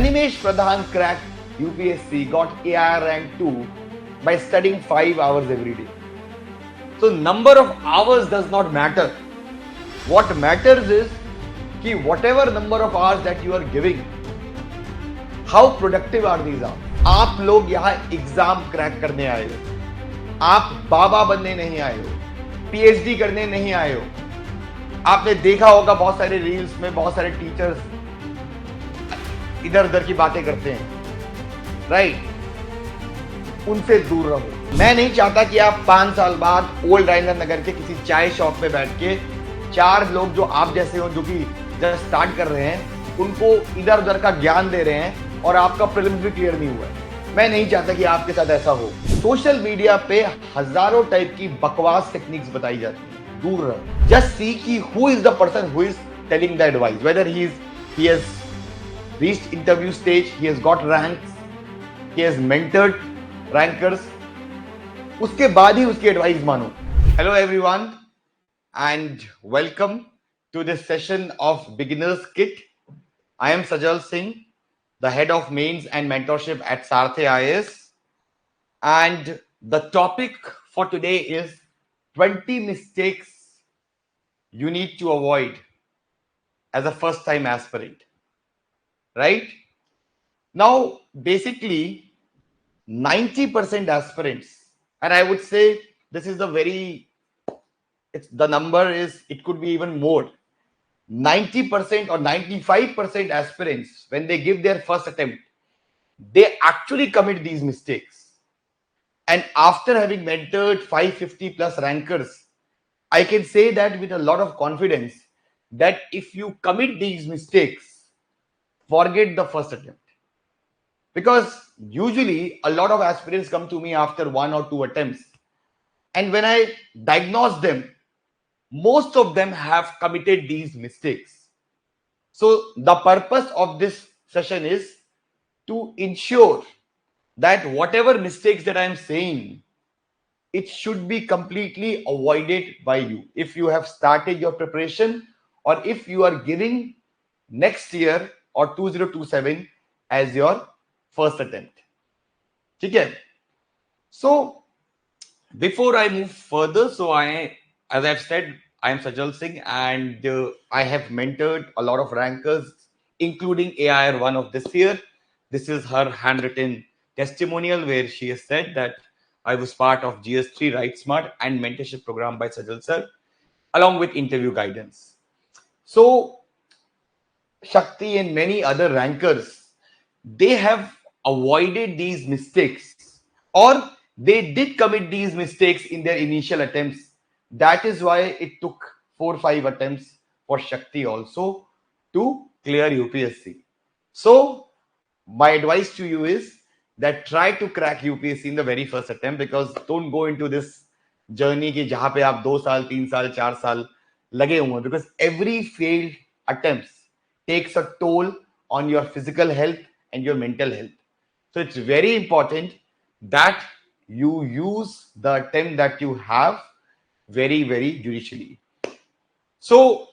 Animesh Pradhan cracked UPSC, got AI rank 2 by studying 5 hours every day. So number of hours does not matter. What matters is कि whatever number of hours that you are giving, how productive are these hours? आप लोग यहाँ exam crack करने आए हो, आप बाबा बनने नहीं आए हो, पीएचडी करने नहीं आए हो। आपने देखा होगा बहुत सारे रील्स में बहुत सारे टीचर्स इधर उधर की बातें करते हैं, राइट? उनसे दूर रहो। मैं नहीं चाहता कि आप 5 साल बाद ओल्ड राजेंद्र नगर के किसी चाय शॉप पे बैठ के 4 लोग जो आप जैसे हो, जो कि जस्ट स्टार्ट कर रहे हैं, उनको इधर उधर का ज्ञान दे रहे हैं और आपका प्रीलिम्स भी क्लियर नहीं हुआ है। मैं नहीं चाहता कि आपके साथ ऐसा हो। सोशल मीडिया पे हजारों टाइप की बकवास टेक्निक्स बताई जाती है, दूर रहो। जस्ट सी कि who is the person who is telling the advice, whether he has reached interview stage, he has got ranks, he has mentored rankers, उसके बाद ही उसकी एडवाइस मानो। Hello everyone and welcome to this session of beginners kit. I am Sajal Singh, the head of mains and mentorship at Sarthe IAS, and the topic for today is 20 mistakes you need to avoid as a first time aspirant, right? Now basically 90% aspirants, and I would say this is the the number is, it could be even more, 90% or 95% aspirants, when they give their first attempt, they actually commit these mistakes. And after having mentored 550 plus rankers, I can say that with a lot of confidence that if you commit these mistakes, forget the first attempt. Because usually a lot of aspirants come to me after 1 or 2 attempts, and when I diagnose them, most of them have committed these mistakes. So the purpose of this session is to ensure that whatever mistakes that I am saying, it should be completely avoided by you. If you have started your preparation, or if you are giving next year or 2027 as your first attempt. Okay? So before I move further, as I've said, I am Sajal Singh, and I have mentored a lot of rankers, including AIR1 of this year. This is her handwritten testimonial where she has said that I was part of GS3 Right Smart and mentorship program by Sajal sir, along with interview guidance. So Shakti and many other rankers, they have avoided these mistakes, or they did commit these mistakes in their initial attempts. That is why it took 4 or 5 attempts for Shakti also to clear UPSC. So my advice to you is that try to crack UPSC in the very first attempt, because don't go into this journey ki jahan pe aap 2 saal, 3 saal, 4 saal lage हुए, because every failed attempts takes a toll on your physical health and your mental health. So it's very important that you use the attempt that you have very, very judicially. So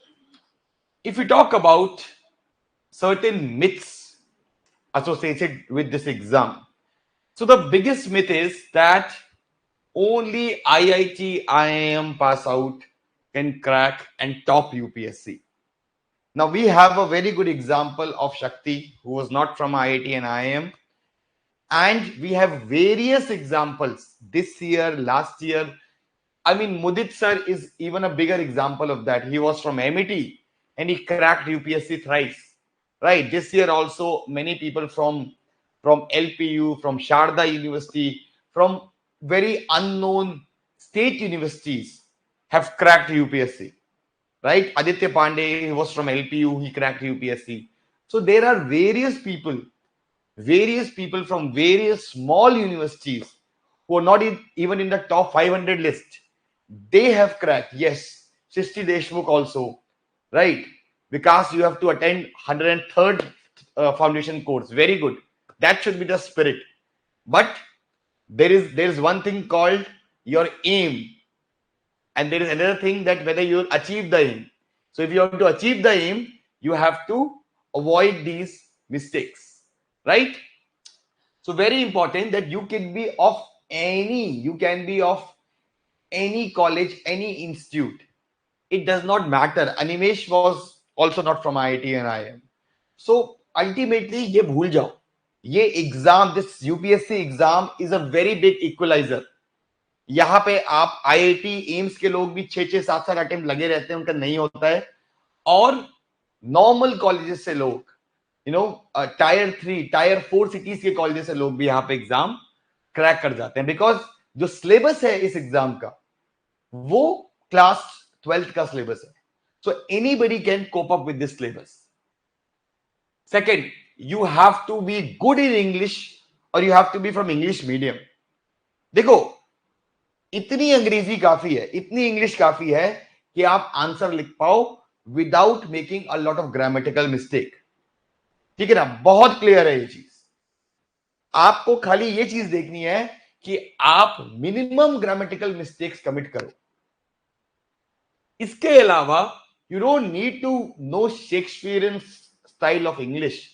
if we talk about certain myths associated with this exam, so the biggest myth is that only IIT IIM pass out can crack and top UPSC. Now we have a very good example of Shakti, who was not from IIT and IIM, and we have various examples this year, last year. I mean, Mudit sir is even a bigger example of that. He was from MIT and he cracked UPSC thrice. Right. This year also, many people from LPU, from Sharda University, from very unknown state universities have cracked UPSC. Right. Aditya Pandey, he was from LPU, he cracked UPSC. So there are various people from various small universities who are not even in the top 500 list. They have cracked. Yes, Srishti Deshmukh also, right? Because you have to attend 103rd foundation course. Very good. That should be the spirit. But there is one thing called your aim, and there is another thing that whether you achieve the aim. So if you want to achieve the aim, you have to avoid these mistakes. right? So very important that you can be of any college, any institute. It does not matter. Animesh was also not from IIT and IIM. So ultimately ये भूल जाओ. ये exam, this UPSC exam is a very big equaliser. यहाँ पे आप IIT AIIMS के लोग भी 6-6, 7-7 अटेम्प्ट लगे रहते हैं, उनका नहीं होता है. और नॉर्मल कॉलेजेस से लोग, टायर 3, टायर 4 सिटीज के कॉलेजेस से लोग भी यहाँ पे एग्जाम क्रैक कर जाते हैं. बिकॉज जो सिलेबस है इस एग्जाम का वो क्लास 12th का सिलेबस है. So anybody can cope up with this syllabus. Second, you have to be good in English or you have to be from English medium. देखो, इतनी अंग्रेजी काफी है, इतनी इंग्लिश काफी है कि आप आंसर लिख पाओ without making a lot of grammatical mistake. ठीक है ना? बहुत क्लियर है ये चीज. आपको खाली ये चीज देखनी है कि आप मिनिमम ग्रामेटिकल मिस्टेक्स कमिट करो. इसके अलावा you don't need to know Shakespearean style of English.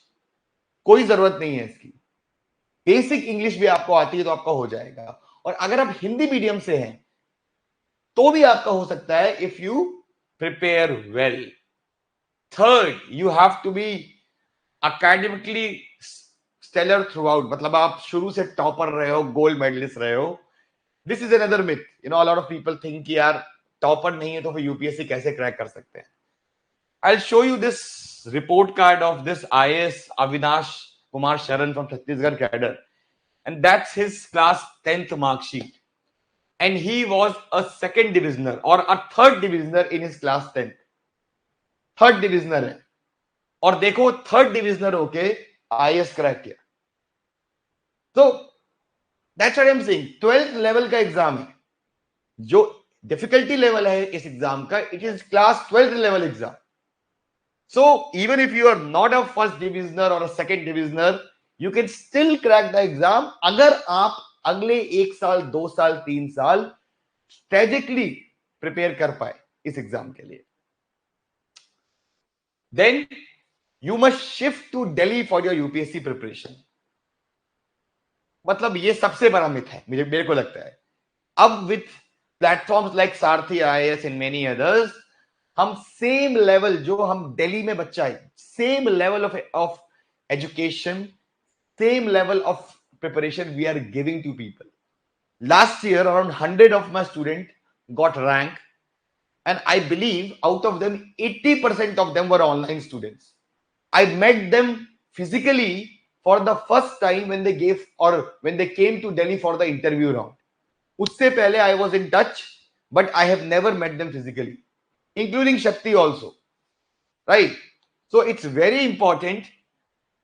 कोई जरूरत नहीं है इसकी. बेसिक इंग्लिश भी आपको आती है तो आपका हो जाएगा. और अगर आप हिंदी मीडियम से हैं तो भी आपका हो सकता है if you prepare well. Third, you have to be academically stellar throughout. मतलब आप शुरू से टॉपर रहे हो, गोल्ड मेडलिस्ट रहे हो. This is another myth. A lot of people think कि यार टॉपर नहीं है तो फिर यूपीएससी कैसे क्रैक कर सकते हैं. I'll show you this report card of this IAS Avinash Kumar Sharan from Chhattisgarh cadre, and that's his class 10th mark sheet, and he was a second divisioner or a third divisioner in his class 10th. Third divisioner है और देखो third डिविजनर होके IAS crack किया. तो that's what I am saying. 12th level का exam है. जो difficulty level है इस एग्जाम का, it is class 12th level exam. So even if you are not a first divisioner or a second divisioner, you can still crack the exam अगर आप अगले 1 साल, 2 साल, 3 साल strategically prepare कर पाए इस एग्जाम के लिए. Then you must shift to Delhi for your UPSC preparation. मतलब ये सबसे बड़ा मिथ है मेरे को लगता है. अब with platforms like Sarthi IAS and many others, हम सेम लेवल जो हम दिल्ली में बच्चा है, same level of education, same level of preparation we are giving to people. Last year around 100 of my student got rank, and I believe out of them 80% of them were online students. I met them physically for the first time when they gave or when they came to Delhi for the interview round. उससे पहले I was in touch, but I have never met them physically, including Shakti also, right? So it's very important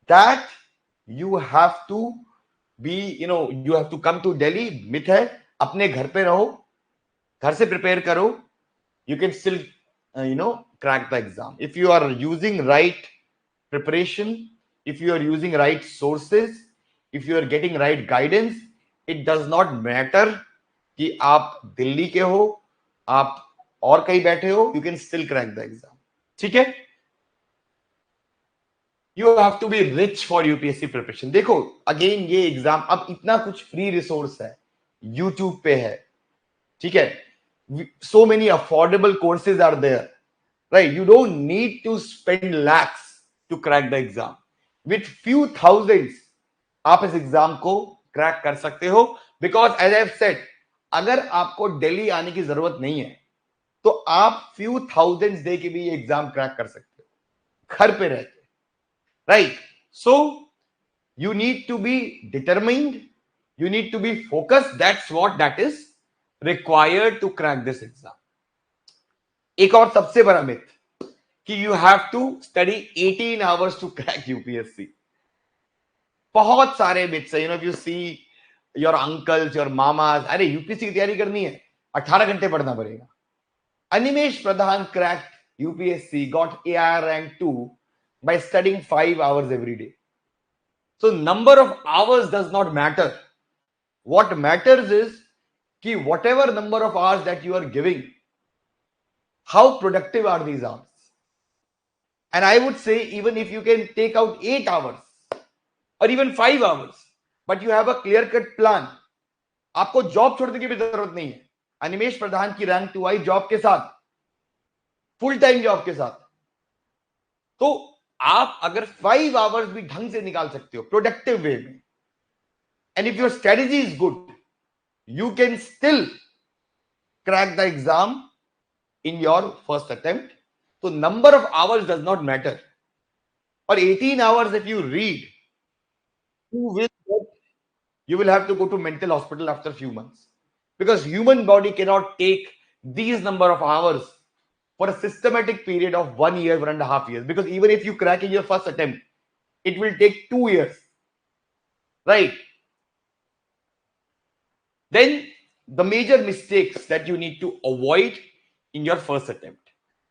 that you have to be, you have to come to Delhi. Myth है, अपने घर पे रहो, घर से prepare करो. You can still, crack the exam if you are using right preparation, if you are using right sources, if you are getting right guidance. It does not matter कि आप दिल्ली के हो, आप और कहीं बैठे हो, you can still crack the exam. ठीक है? You have to be rich for UPSC preparation. देखो अगेन ये एग्जाम अब इतना कुछ फ्री रिसोर्स है, यूट्यूब पे है. ठीक है? So many affordable courses are there, right? You don't need to spend lakhs to crack the exam. With few thousands आप इस एग्जाम को क्रैक कर सकते हो. Because as I have said, अगर आपको दिल्ली आने की जरूरत नहीं है तो आप फ्यू थाउजेंड्स दे के भी ये एग्जाम क्रैक कर सकते हो घर पे रहते. Right? So you need to be determined, you need to be focused. That is required to crack this exam. एक और सबसे बड़ा मिथ कि you have to study 18 hours to crack UPSC. बहुत सारे मिथ्स है. If you see your uncles, your mamas, अरे UPSC की तैयारी करनी है 18 घंटे पढ़ना पड़ेगा. Animesh Pradhan cracked UPSC, got AIR rank 2 by studying 5 hours every day. So number of hours does not matter. What matters is कि whatever number of hours that you are giving, how productive are these hours? And I would say even if you can take out 8 hours और even 5 hours, but you have a clear cut plan. आपको job छोड़ने की भी जरूरत नहीं है। अनिमेश प्रधान की rank 2 I job के साथ, फुल टाइम जॉब के साथ। तो आप अगर 5 आवर्स भी ढंग से निकाल सकते हो प्रोडक्टिव वे में, and if your strategy is good, you can still crack the exam in your first attempt. तो number of hours does not matter. और 18 hours if you read, you will have to go to mental hospital after a few months, because human body cannot take these number of hours for a systematic period of 1 year, 1.5 years, because even if you crack in your first attempt, it will take 2 years, right? Then the major mistakes that you need to avoid in your first attempt,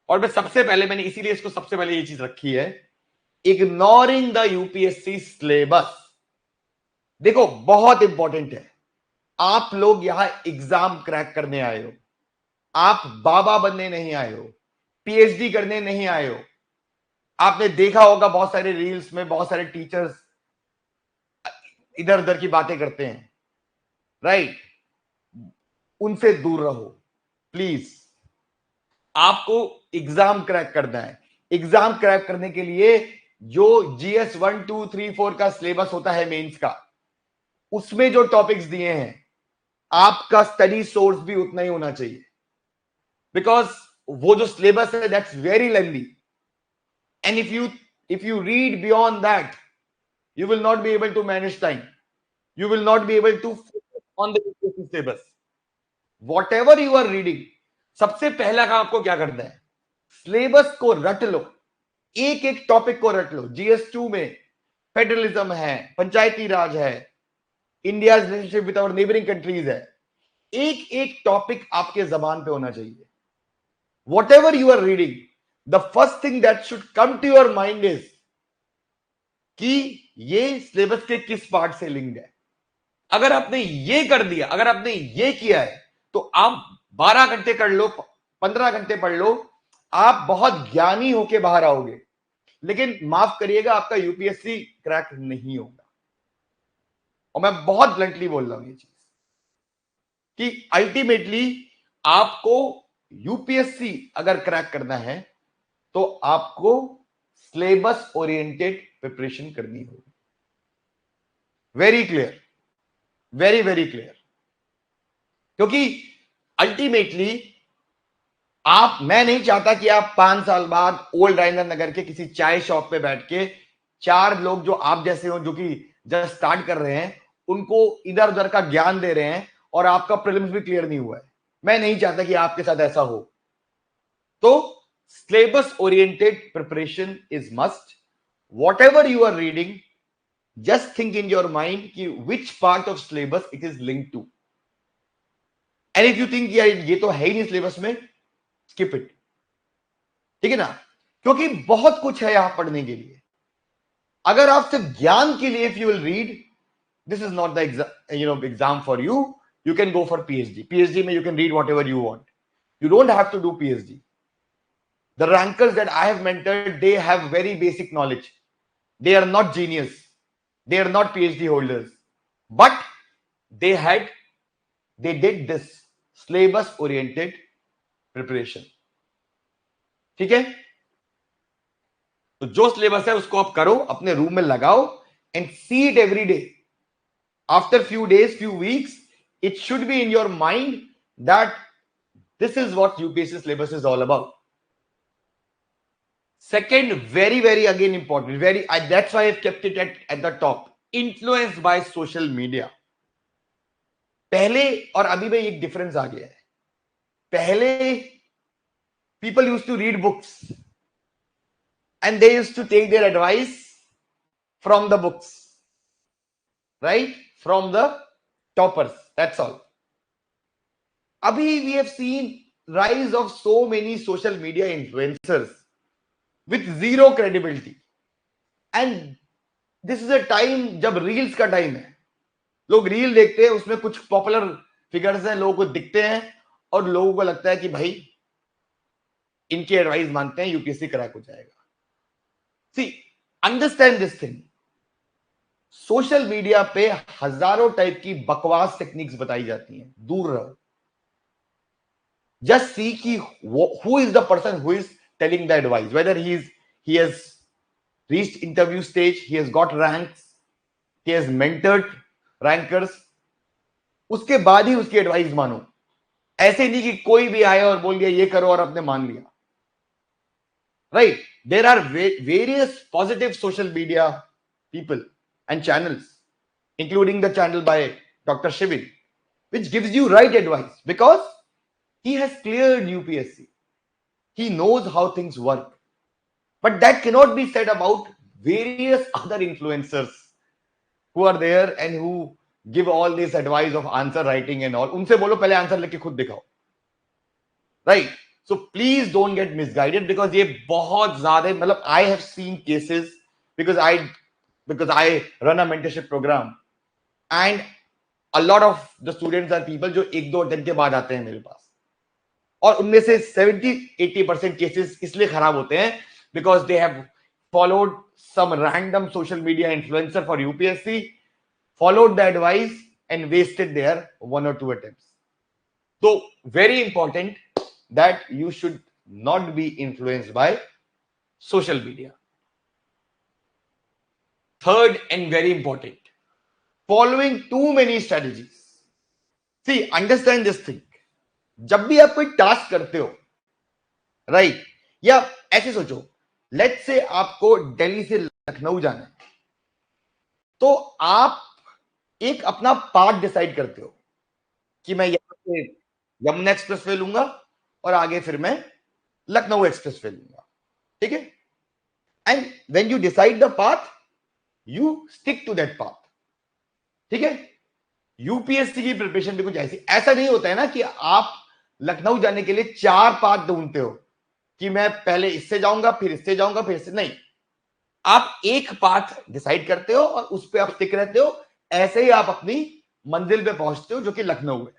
और मैं सबसे पहले, मैंने इसीलिए इसको सबसे पहले ये चीज रखी है, इग्नोरिंग द यूपीएससी सिलेबस। देखो बहुत इंपॉर्टेंट है, आप लोग यहां एग्जाम क्रैक करने आए हो, आप बाबा बनने नहीं आए हो, पीएचडी करने नहीं आए हो। आपने देखा होगा बहुत सारे रील्स में बहुत सारे टीचर्स इधर उधर की बातें करते हैं, राइट? उनसे दूर रहो प्लीज। आपको एग्जाम क्रैक करना है। एग्जाम क्रैक करने के लिए जो जीएस 1, 2, 3, 4 का सिलेबस होता है मेंस का, उसमें जो टॉपिक्स दिए हैं, आपका स्टडी सोर्स भी उतना ही होना चाहिए, बिकॉज वो जो सिलेबस है that's very lengthy, and if you read beyond that, you will not be able to manage time, you will not be able to focus on the syllabus, whatever you are reading। सबसे पहला काम आपको क्या करना है, syllabus को रट लो, एक एक टॉपिक को रट लो। जीएस2 में फेडरलिज्म है, पंचायती राज है, India relationship with our neighbouring countries है, एक एक टॉपिक आपके जबान पे होना चाहिए। whatever you are reading, the first thing that should come to your mind is कि ये सिलेबस के किस पार्ट से लिंक्ड है। अगर आपने ये कर दिया, अगर आपने ये किया है, तो आप 12 घंटे कर लो, 15 घंटे पढ़ लो, आप बहुत ज्ञानी होके बाहर आओगे, लेकिन माफ करिएगा आपका यूपीएससी क्रैक नहीं होगा। और मैं बहुत ब्लंटली बोल रहा हूं ये चीज कि अल्टीमेटली आपको यूपीएससी अगर क्रैक करना है तो आपको सिलेबस ओरिएंटेड प्रिपरेशन करनी होगी। Very clear, very very clear. क्योंकि अल्टीमेटली मैं नहीं चाहता कि आप 5 साल बाद ओल्ड राजेंद्र नगर के किसी चाय शॉप पे बैठ के 4 लोग जो आप जैसे हो, जो कि जस्ट स्टार्ट कर रहे हैं, उनको इधर उधर का ज्ञान दे रहे हैं और आपका प्रीलिम्स भी क्लियर नहीं हुआ है। मैं नहीं चाहता कि आपके साथ ऐसा हो। तो syllabus oriented preparation is must. whatever you are reading, just think in your mind कि which part of syllabus it is linked to, and if you think यार ये तो है ही नहीं सिलेबस में, skip it, ठीक है ना? क्योंकि बहुत कुछ है यहां पढ़ने के लिए। अगर आप सिर्फ ज्ञान के लिए if you will read, this is not the exam for you. You can go for PhD में you can read whatever you want, you don't have to do PhD. The rankers that I have mentored, they have very basic knowledge, they are not genius, they are not PhD holders, but they did this syllabus oriented preparation। ठीक है? तो जो syllabus है उसको आप करो, अपने room में लगाओ, and see it every day. After few days, few weeks, it should be in your mind that this is what UPSC syllabus is all about। Second, very very again important, that's why I've kept it at the top, influenced by social media। पहले और अभी में एक difference आ गया है। पहले people used to read books and they used to take their advice from the books, right? From the toppers, that's all। abhi we have seen rise of so many social media influencers with zero credibility, and this is a time जब reels का time है। लोग reel देखते हैं, उसमें कुछ popular figures हैं, लोगों को दिखते हैं और लोगों को लगता है कि भाई इनकी एडवाइस मानते हैं, यूपीएससी क्रैक हो जाएगा। See, understand this thing, social media पे हजारों टाइप की बकवास टेक्निक्स बताई जाती हैं, दूर रहो. Just see ki who is the person who is telling the advice, whether he has reached interview stage, he has got ranks, he has mentored rankers. उसके बाद ही उसकी एडवाइस मानो. ऐसे नहीं कि कोई भी आया और बोल दिया ये करो और आपने मान लिया. Right? There are various positive social media people and channels, including the channel by Dr. Shivin, which gives you right advice because he has cleared UPSC. He knows how things work. But that cannot be said about various other influencers who are there and who give all this advice of answer writing and all. उनसे बोलो पहले answer लिख के खुद दिखाओ. Right? So please don't get misguided because ये बहुत ज्यादा, मतलब I have seen cases because I run a mentorship program and a lot of the students are people जो एक दो अटेम्प्ट के बाद आते हैं मेरे पास, और उनमें से 70-80% केसेस इसलिए खराब होते हैं because they have followed some random social media influencer for UPSC, followed the advice and wasted their 1 or 2 attempts. So very important that you should not be influenced by social media. Third and very important, following too many strategies. See, understand this thing. जब भी आप कोई task करते हो, right, या ऐसे सोचो, let's say आपको दिल्ली से लखनऊ जाना है, तो आप एक अपना पार्ट डिसाइड करते हो कि मैं यहां से यमुना एक्सप्रेस वे लूंगा और आगे फिर मैं लखनऊ एक्सप्रेस वे लूंगा. ठीक है? And when you decide the path, you stick to that path. ठीक है? यूपीएससी की प्रिपरेशन भी कुछ ऐसा नहीं होता है ना कि आप लखनऊ जाने के लिए 4 पाथ ढूंढते हो कि मैं पहले इससे जाऊंगा, फिर इससे जाऊंगा, फिर इससे. नहीं, आप एक पाथ डिसाइड करते हो और उस पर आप स्टिक रहते हो. ऐसे ही आप अपनी मंजिल पे पहुंचते हो जो कि लखनऊ है.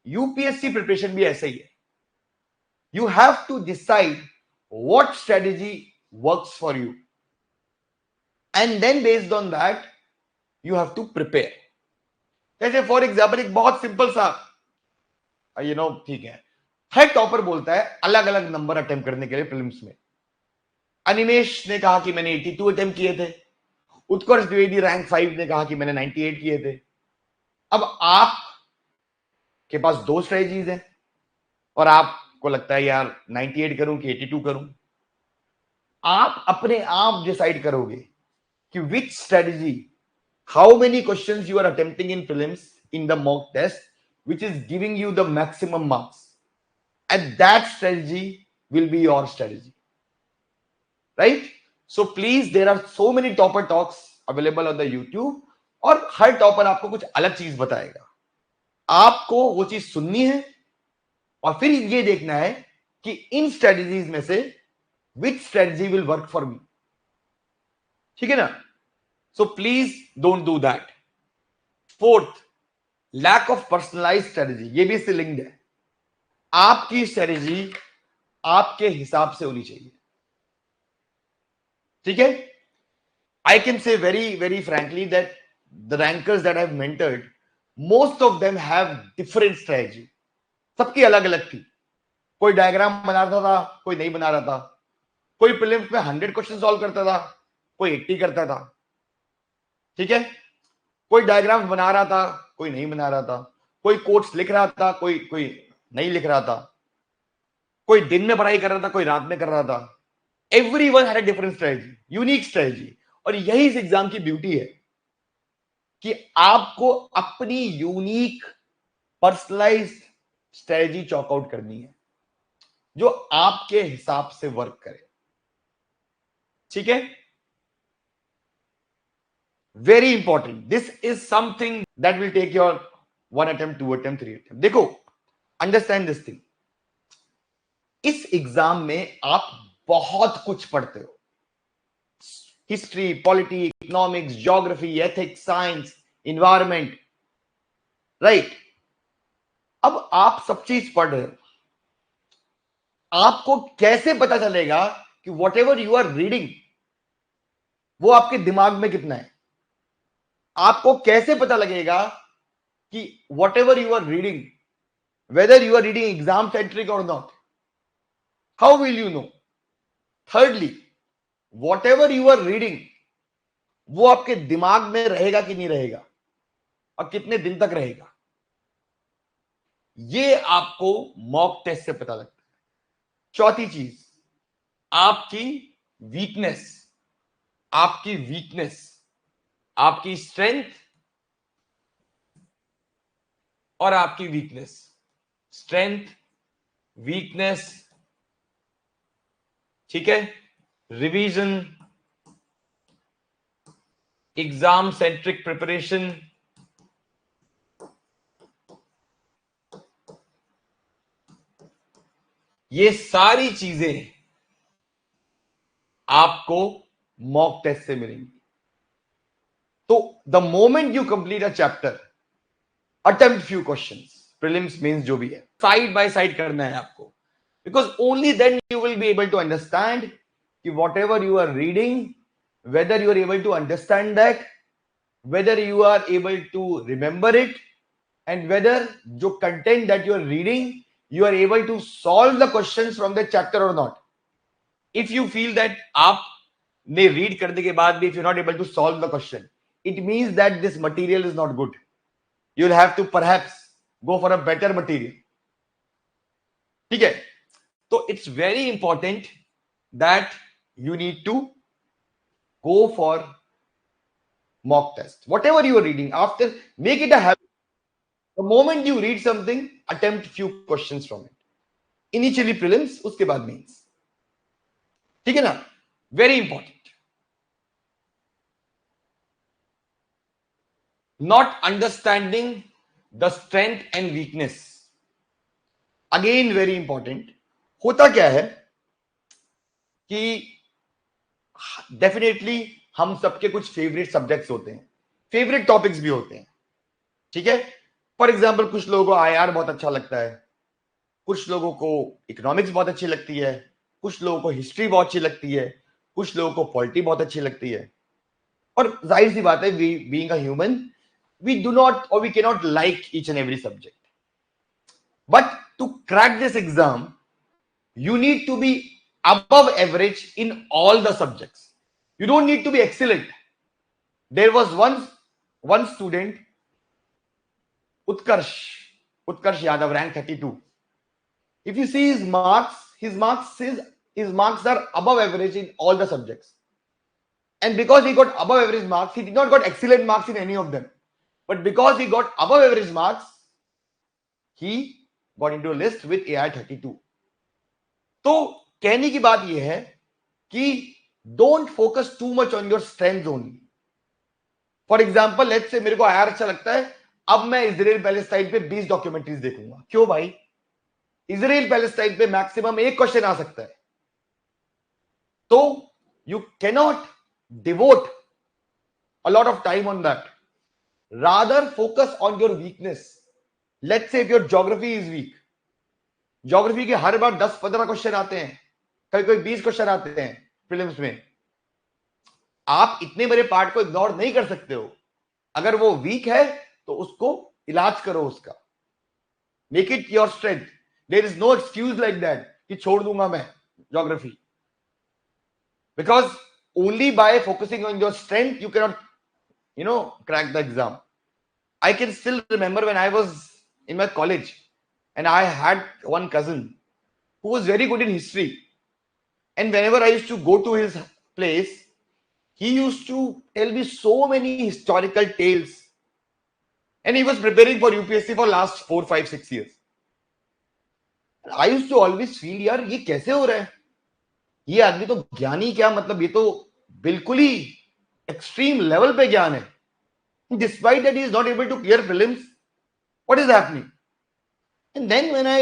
यूपीएससी प्रिपरेशन भी ऐसे ही है. You have to decide what strategy works for you and then based on that you have to prepare. जैसे फॉर एग्जाम्पल एक बहुत सिंपल सा, ठीक है, हर टॉपर बोलता है अलग अलग नंबर अटेम्प्ट करने के लिए प्रीलिम्स में. अनिमेश ने कहा कि मैंने 82 अटेम्प्ट किए थे. उत्कर्ष द्विवेदी रैंक 5 ने कहा कि मैंने 98 किए थे. अब आप के पास 2 स्ट्रेटजीज हैं और आपको लगता है यार 98 करूं कि 82 करूं. आप अपने आप डिसाइड करोगे कि विच strategy, how many questions you are attempting in prelims in the mock test which is giving you the maximum marks, and that strategy will be your strategy. Right? So please, there are so many topper talks available on the YouTube और हर topper आपको कुछ अलग चीज बताएगा. आपको वो चीज सुननी है और फिर ये देखना है कि इन स्ट्रेटजीज में से which strategy will work for me. ठीक है ना? So please don't do that. Fourth, lack of personalized strategy. ये भी इससे लिंक्ड है. आपकी स्ट्रेटजी आपके हिसाब से होनी चाहिए. ठीक है? I can say very, very frankly that the rankers that I've mentored, most of them have different strategy. सबकी अलग अलग थी. कोई डायग्राम बना रहा था, कोई नहीं बना रहा था. कोई प्रीलिम्स में 100 क्वेश्चन सॉल्व करता था, कोई 80 करता था. ठीक है? कोई डायग्राम बना रहा था, कोई नहीं बना रहा था. कोई कोट्स लिख रहा था, कोई नहीं लिख रहा था. कोई दिन में पढ़ाई कर रहा था, कोई रात में कर रहा था. Everyone had a different strategy, unique strategy. और यही इस एग्जाम की ब्यूटी है कि आपको अपनी unique personalised strategy chalk out करनी है जो आपके हिसाब से वर्क करे. ठीक है? Very important. This is something that will take your 1 attempt, 2 attempt, 3 attempt. देखो, understand this thing. इस एग्जाम में आप बहुत कुछ पढ़ते हो. History, polity, economics, geography, ethics, science, environment. Right? अब आप सब चीज पढ़ रहे हो. आपको कैसे पता चलेगा कि whatever you are reading वो आपके दिमाग में कितना है? आपको कैसे पता लगेगा कि whatever you are reading, whether you are reading exam centric और not, how will you know? thirdly, whatever you are reading वो आपके दिमाग में रहेगा कि नहीं रहेगा और कितने दिन तक रहेगा, ये आपको मॉक टेस्ट से पता लगता है। चौथी चीज, आपकी वीकनेस, आपकी वीकनेस, आपकी स्ट्रेंथ और आपकी वीकनेस, स्ट्रेंथ, वीकनेस, ठीक है, रिवीजन, एग्जाम सेंट्रिक प्रिपरेशन, ये सारी चीजें आपको मॉक टेस्ट से मिलेंगी। तो the moment you complete a chapter, attempt few questions, prelims mains जो भी है, साइड बाय साइड करना है आपको, because only then you will be able to understand कि whatever you are reading, whether you are able to understand that, whether you are able to remember it, and whether जो content that you are reading, you are able to solve the questions from the chapter or not. If you feel that आप ने read करने के बाद भी if you're not able to solve the question, it means that this material is not good. You'll have to perhaps go for a better material. ठीक है? तो it's very important that you need to go for mock test. Whatever you are reading, after, make it a habit. The moment you read something, attempt few questions from it. Initially prelims, उसके बाद mains. ठीक है ना? Very important. Not understanding the strength and weakness. Again very important. होता क्या है कि definitely हम सबके कुछ फेवरेट सब्जेक्ट्स होते हैं, फेवरेट टॉपिक्स भी होते हैं, ठीक है? फॉर एग्जाम्पल कुछ लोगों को आईआर बहुत अच्छा लगता है, कुछ लोगों को इकोनॉमिक्स बहुत अच्छी लगती है, कुछ लोगों को हिस्ट्री बहुत अच्छी लगती है, कुछ लोगों को पॉलिटी बहुत अच्छी लगती है। और जाहिर सी बात है, being a human, we do not और we can not like each and every subject, but to crack this exam you need to be above average in all the subjects. You don't need to be excellent. There was one student, Utkarsh Yadav, rank 32. If you see his marks are above average in all the subjects. And because he got above average marks, he did not got excellent marks in any of them. But because he got above average marks, he got into a list with AI 32. तो कहने की बात यह है कि don't focus too much on your strength only. For example, let's say मेरे को IR अच्छा लगता है, अब मैं इजराइल पैलेस्टाइन पे 20 डॉक्यूमेंट्रीज देखूंगा। क्यों भाई? इजराइल पैलेस्टाइन पे मैक्सिमम एक क्वेश्चन आ सकता है। तो you cannot devote a lot of time on that, rather focus on your weakness. Let's say if your geography is weak, geography के हर बार 10-15 क्वेश्चन आते हैं, कभी कोई 20 क्वेश्चन आते हैं प्रीलिम्स में, आप इतने बड़े पार्ट को इग्नोर नहीं कर सकते हो। अगर वो वीक है तो उसको इलाज करो, उसका make it your strength. There is no excuse like that कि छोड़ दूंगा मैं geography, because only by focusing on your strength you can not crack the exam. I can still remember when I was in my college and I had one cousin who was very good in history, and whenever I used to go to his place, he used to tell me so many historical tales, and he was preparing for UPSC for last 4, 5, 6 years. And I used to always feel, यार ये कैसे हो रहा है? ये आदमी तो ज्ञानी क्या, मतलब ये तो बिल्कुल ही एक्सट्रीम लेवल पे ज्ञान है। Despite that he is not able to clear prelims, what is happening? And then when I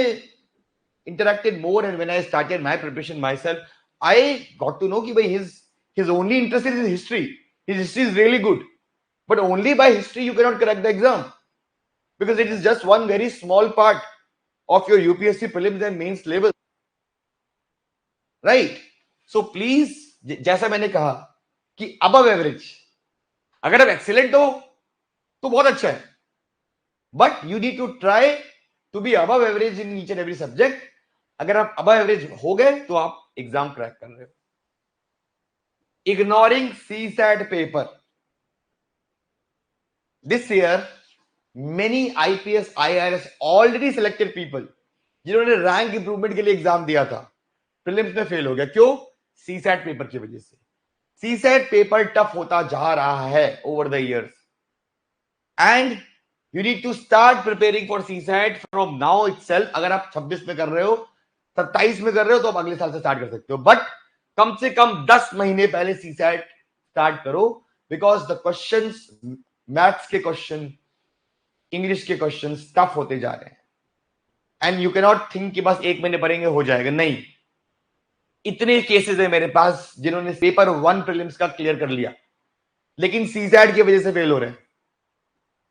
interacted more and when I started my preparation myself, I got to know that his only interest is in history. His history is really good, but only by history you cannot crack the exam, because it is just one very small part of your UPSC prelims and mains level, right? So please, जैसा मैंने कहा कि above average, अगर आप excellent हो तो बहुत अच्छा है, but you need to try to be above average in each and every subject. अगर आप अबव एवरेज हो गए तो आप एग्जाम क्रैक कर रहे हो. Ignoring CSAT paper. This year many IPS IRS already selected people जिन्होंने रैंक इंप्रूवमेंट के लिए एग्जाम दिया था, प्रीलिम्स में फेल हो गया. क्यों? सीसैट पेपर की वजह से. सीसैट पेपर टफ होता जा रहा है over the years, and you need to start preparing for CSAT from now itself. अगर आप 26 में कर रहे हो, 27 में कर रहे हो, तो आप अगले साल से स्टार्ट कर सकते हो, बट कम से कम 10 महीने पहले सीसैट स्टार्ट करो, बिकॉज द क्वेश्चंस, मैथ्स के क्वेश्चन, इंग्लिश के क्वेश्चन टफ होते जा रहे हैं. And you can not think कि बस 1 महीने पढ़ेंगे हो जाएगा. नहीं, इतने केसेस है मेरे पास जिन्होंने पेपर 1 प्रीलिम्स का क्लियर कर लिया, लेकिन सीसैट की वजह से फेल हो रहे हैं.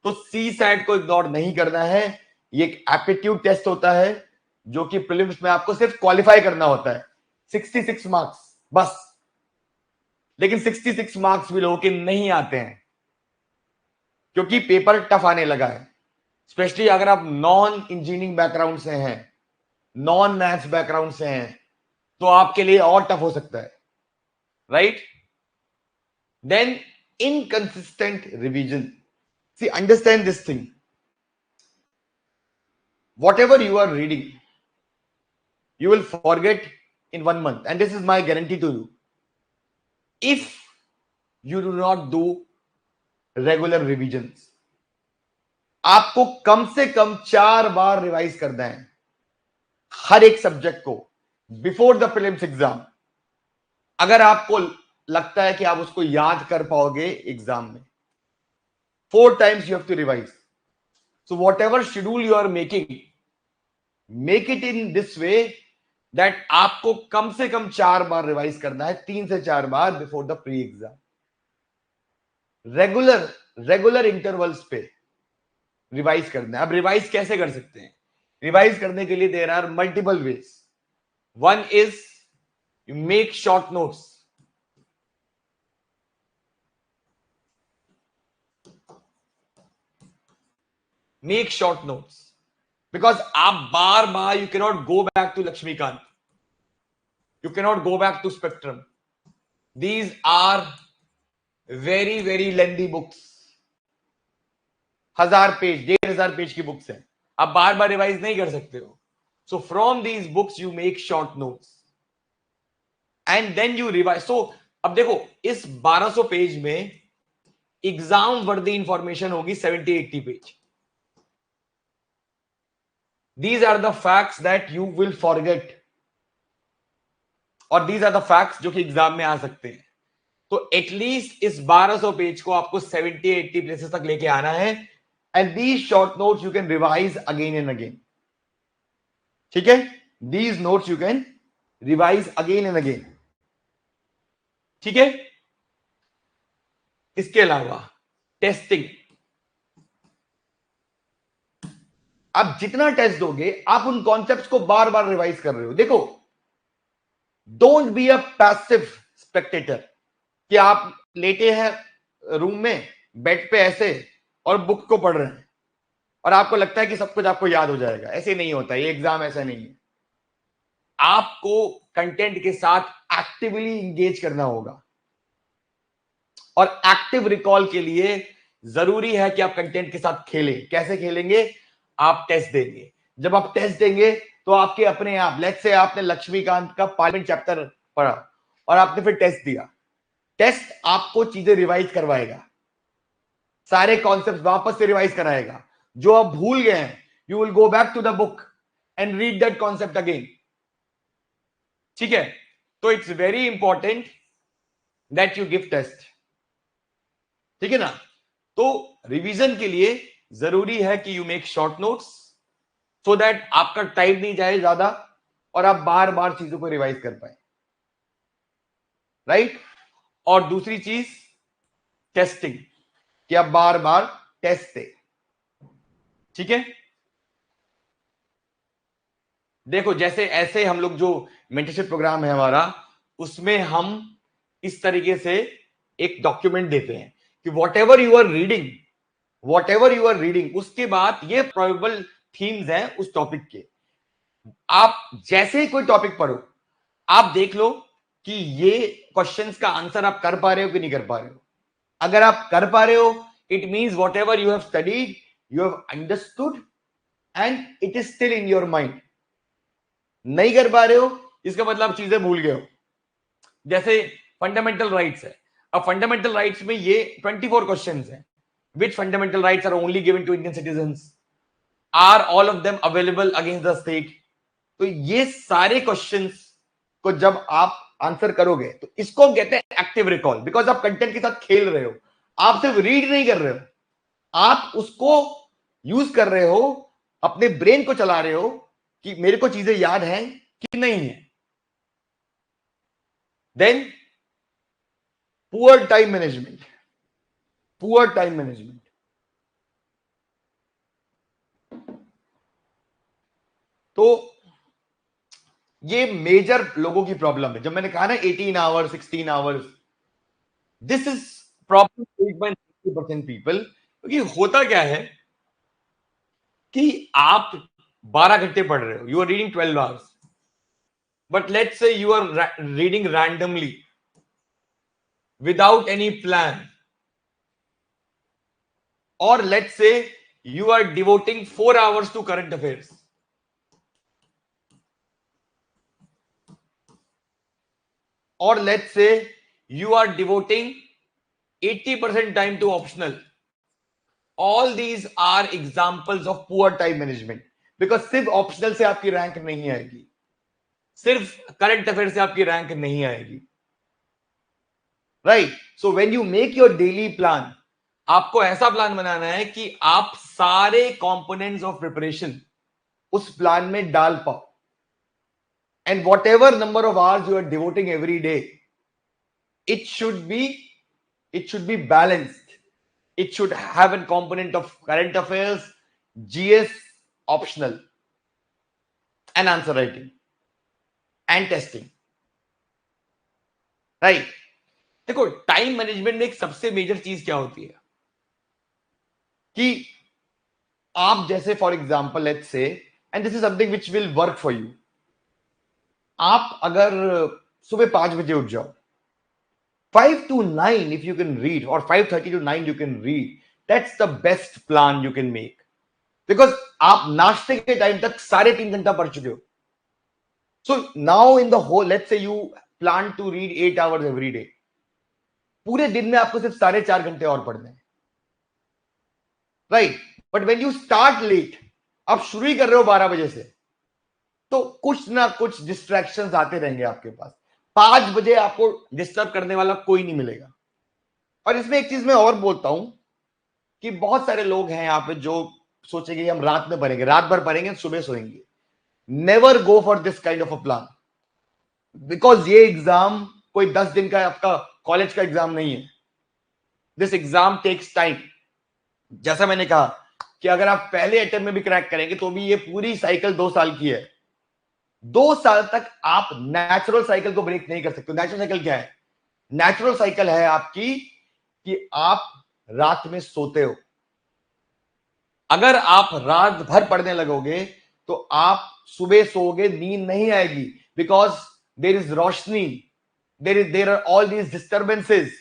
तो सीसैट को इग्नोर नहीं करना है. ये एक एप्टीट्यूड टेस्ट होता है जो कि प्रीलिम्स में आपको सिर्फ क्वालिफाई करना होता है. 66 मार्क्स बस. लेकिन 66 मार्क्स भी लोगों के नहीं आते हैं, क्योंकि पेपर टफ आने लगा है. स्पेशली अगर आप नॉन इंजीनियरिंग बैकग्राउंड से हैं, नॉन मैथ्स बैकग्राउंड से हैं, तो आपके लिए और टफ हो सकता है, right? Then inconsistent revision. See, understand this thing. Whatever you are reading, you will forget in 1 month. And this is my guarantee to you. If you do not do regular revisions, आपको कम से कम 4 बार revise करना है हर एक subject को before the prelims exam. अगर आपको लगता है कि आप उसको याद कर पाओगे एग्जाम में, 4 times you have to revise. So whatever schedule you are making, make it in this way that आपको कम से कम 4 बार रिवाइज करना है, 3 से 4 बार before the pre exam. Regular intervals पे रिवाइज करना है. अब रिवाइज कैसे कर सकते हैं? रिवाइज करने के लिए there are multiple ways. One is you make short notes. Make short notes, because आप बार बार you cannot go back to Lakshmikant, you cannot go back to Spectrum. These are very lengthy books. 1000 page, 1500 page की books हैं, आप बार बार revise नहीं कर सकते हो. So from these books you make short notes and then you revise. So अब देखो, इस 1200 पेज में एग्जाम वर्दी इंफॉर्मेशन होगी 70-80 page. These are the facts that you will forget, और these are the facts जो कि एग्जाम में आ सकते हैं. तो एटलीस्ट इस 1200 पेज को आपको 70-80 प्लेसेस तक लेके आना है. And these short notes you can revise again and again. ठीक है? These notes you can revise again and again. ठीक है? इसके अलावा टेस्टिंग. आप जितना टेस्ट दोगे, आप उन कॉन्सेप्ट्स को बार बार रिवाइज कर रहे हो. देखो, don't be a passive Spectator कि आप लेटे हैं रूम में बेड पे ऐसे और बुक को पढ़ रहे हैं और आपको लगता है कि सब कुछ आपको याद हो जाएगा. ऐसे नहीं होता, ये एग्जाम ऐसा नहीं है. आपको कंटेंट के साथ एक्टिवली इंगेज करना होगा, और एक्टिव रिकॉल के लिए जरूरी है कि आप कंटेंट के साथ खेलें. कैसे खेलेंगे? आप टेस्ट देंगे. जब आप टेस्ट देंगे तो आपके अपने आप, लेट्स से आपने लक्ष्मीकांत का पार्लियामेंट चैप्टर पढ़ा और आपने फिर टेस्ट दिया. टेस्ट आपको चीजें रिवाइज करवाएगा, सारे कॉन्सेप्ट्स वापस से रिवाइज कराएगा. जो आप भूल गए हैं, you will go back to the book and read that concept again. ठीक है? तो it's very important that you give test. ठीक है ना? तो रिवीजन के लिए जरूरी है कि you make short notes, so that आपका टाइम नहीं जाए ज्यादा और आप बार बार चीजों को रिवाइज कर पाए. राइट? और दूसरी चीज टेस्टिंग, कि आप बार बार टेस्ट दे. ठीक है? देखो, जैसे ऐसे हम लोग जो मेंटरशिप प्रोग्राम है हमारा, उसमें हम इस तरीके से एक डॉक्यूमेंट देते हैं कि whatever you are reading, whatever you are reading, उसके बाद ये प्रोबेबल थीम्स हैं उस टॉपिक के। आप जैसे ही कोई टॉपिक पढ़ो, आप देख लो कि ये क्वेश्चंस का आंसर आप कर पा रहे हो कि नहीं कर पा रहे हो। अगर आप कर पा रहे हो, it means what ever you have studied, you have understood and it is still in your mind. नहीं कर पा रहे हो, इसका मतलब चीजें भूल गए हो। जैसे फंडामेंटल राइट्स है, अब फंडामेंटल राइट्स में ये 24 क्वेश्चंस हैं। Which fundamental rights are only given to Indian citizens? Are all of them available against the state? तो ये सारे क्वेश्चंस को जब आप आंसर करोगे तो इसको कहते हैं एक्टिव रिकॉल, बिकॉज आप कंटेंट के साथ खेल रहे हो। आप सिर्फ रीड नहीं कर रहे हो, आप उसको यूज कर रहे हो, अपने ब्रेन को चला रहे हो कि मेरे को चीजें याद हैं कि नहीं है। Then poor time management, poor time management. तो ये मेजर लोगों की प्रॉब्लम है। जब मैंने कहा ना 18 आवर्स 16 आवर्स, this is problem by 90% people. क्योंकि होता क्या है कि आप 12 घंटे पढ़ रहे हो, you are reading 12 hours, but let's say you are reading randomly without any plan, or let's say you are devoting 4 hours to current affairs, or let's say you are devoting 80% time to optional. All these are examples of poor time management, because सिर्फ optional से आपकी rank नहीं आएगी, सिर्फ current affair से आपकी rank नहीं आएगी, right? So when you make your daily plan, आपको ऐसा प्लान बनाना है कि आप सारे कंपोनेंट्स ऑफ प्रिपरेशन उस प्लान में डाल पाओ, and whatever number of hours you are devoting every day, it should be balanced. It should have a component of current affairs, GS, optional, and answer writing and testing, right? देखो, time management में एक सबसे major चीज क्या होती है कि आप जैसे for example let's say, and this is something which will work for you, आप अगर सुबह 5 बजे उठ जाओ, 5 to 9 if you can read, or 5:30 to 9 you can read, that's the best plan you can make, because आप नाश्ते के time तक 3.5 घंटा पढ़ चुके हो। So now in the whole, let's say you plan to read 8 hours every day, पूरे दिन में आपको सिर्फ 4.5 घंटे और पढ़ने हैं, right? But when you start late, आप शुरू ही कर रहे हो 12 बजे से, तो कुछ ना कुछ डिस्ट्रैक्शंस आते रहेंगे आपके पास। 5 बजे आपको डिस्टर्ब करने वाला कोई नहीं मिलेगा। और इसमें एक चीज मैं और बोलता हूं कि बहुत सारे लोग हैं यहाँ पे जो सोचेंगे हम रात में पढ़ेंगे, रात भर पढ़ेंगे, सुबह सोएंगे। Never go for this kind of a plan, because ये एग्जाम कोई 10 दिन का आपका कॉलेज का एग्जाम नहीं है। This exam takes time. जैसा मैंने कहा कि अगर आप पहले अटेम्प्ट में भी क्रैक करेंगे तो भी ये पूरी साइकिल 2 साल की है। 2 साल तक आप नेचुरल साइकिल को ब्रेक नहीं कर सकते। नेचुरल साइकिल क्या है? नेचुरल साइकिल है आपकी कि आप रात में सोते हो। अगर आप रात भर पढ़ने लगोगे तो आप सुबह सोओगे, नींद नहीं आएगी, because there is roshni, there are all these disturbances.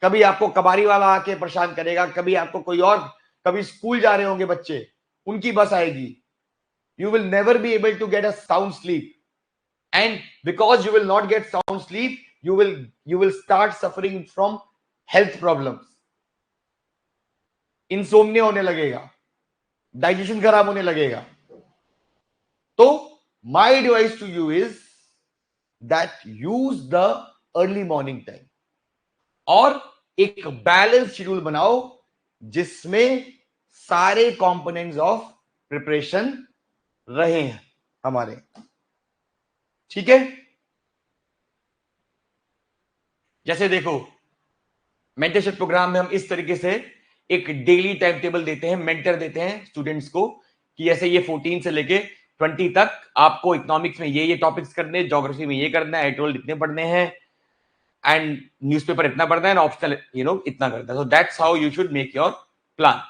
कभी आपको कबाड़ी वाला आके परेशान करेगा, कभी आपको कोई और, कभी स्कूल जा रहे होंगे बच्चे, उनकी बस आएगी। You will never be able to get a sound sleep, and because you will not get sound sleep, you will start suffering from health problems. Insomnia होने लगेगा, डाइजेशन खराब होने लगेगा। तो my advice to you is that use the early morning time, और एक balance schedule बनाओ जिसमें सारे कंपोनेंट्स ऑफ प्रिपरेशन रहे हैं हमारे, ठीक है? जैसे देखो, मेंटरशिप प्रोग्राम में हम इस तरीके से एक डेली टाइम टेबल देते हैं, मेंटर देते हैं स्टूडेंट्स को कि ऐसे ये 14 से लेके 20 तक आपको इकोनॉमिक्स में ये टॉपिक्स करने, ज्योग्राफी में ये करना है, एटोल इतने पढ़ने हैं, एंड न्यूज़पेपर इतना पढ़ना है, ऑप्शनल इतना करना है। So that's how you should make your plan.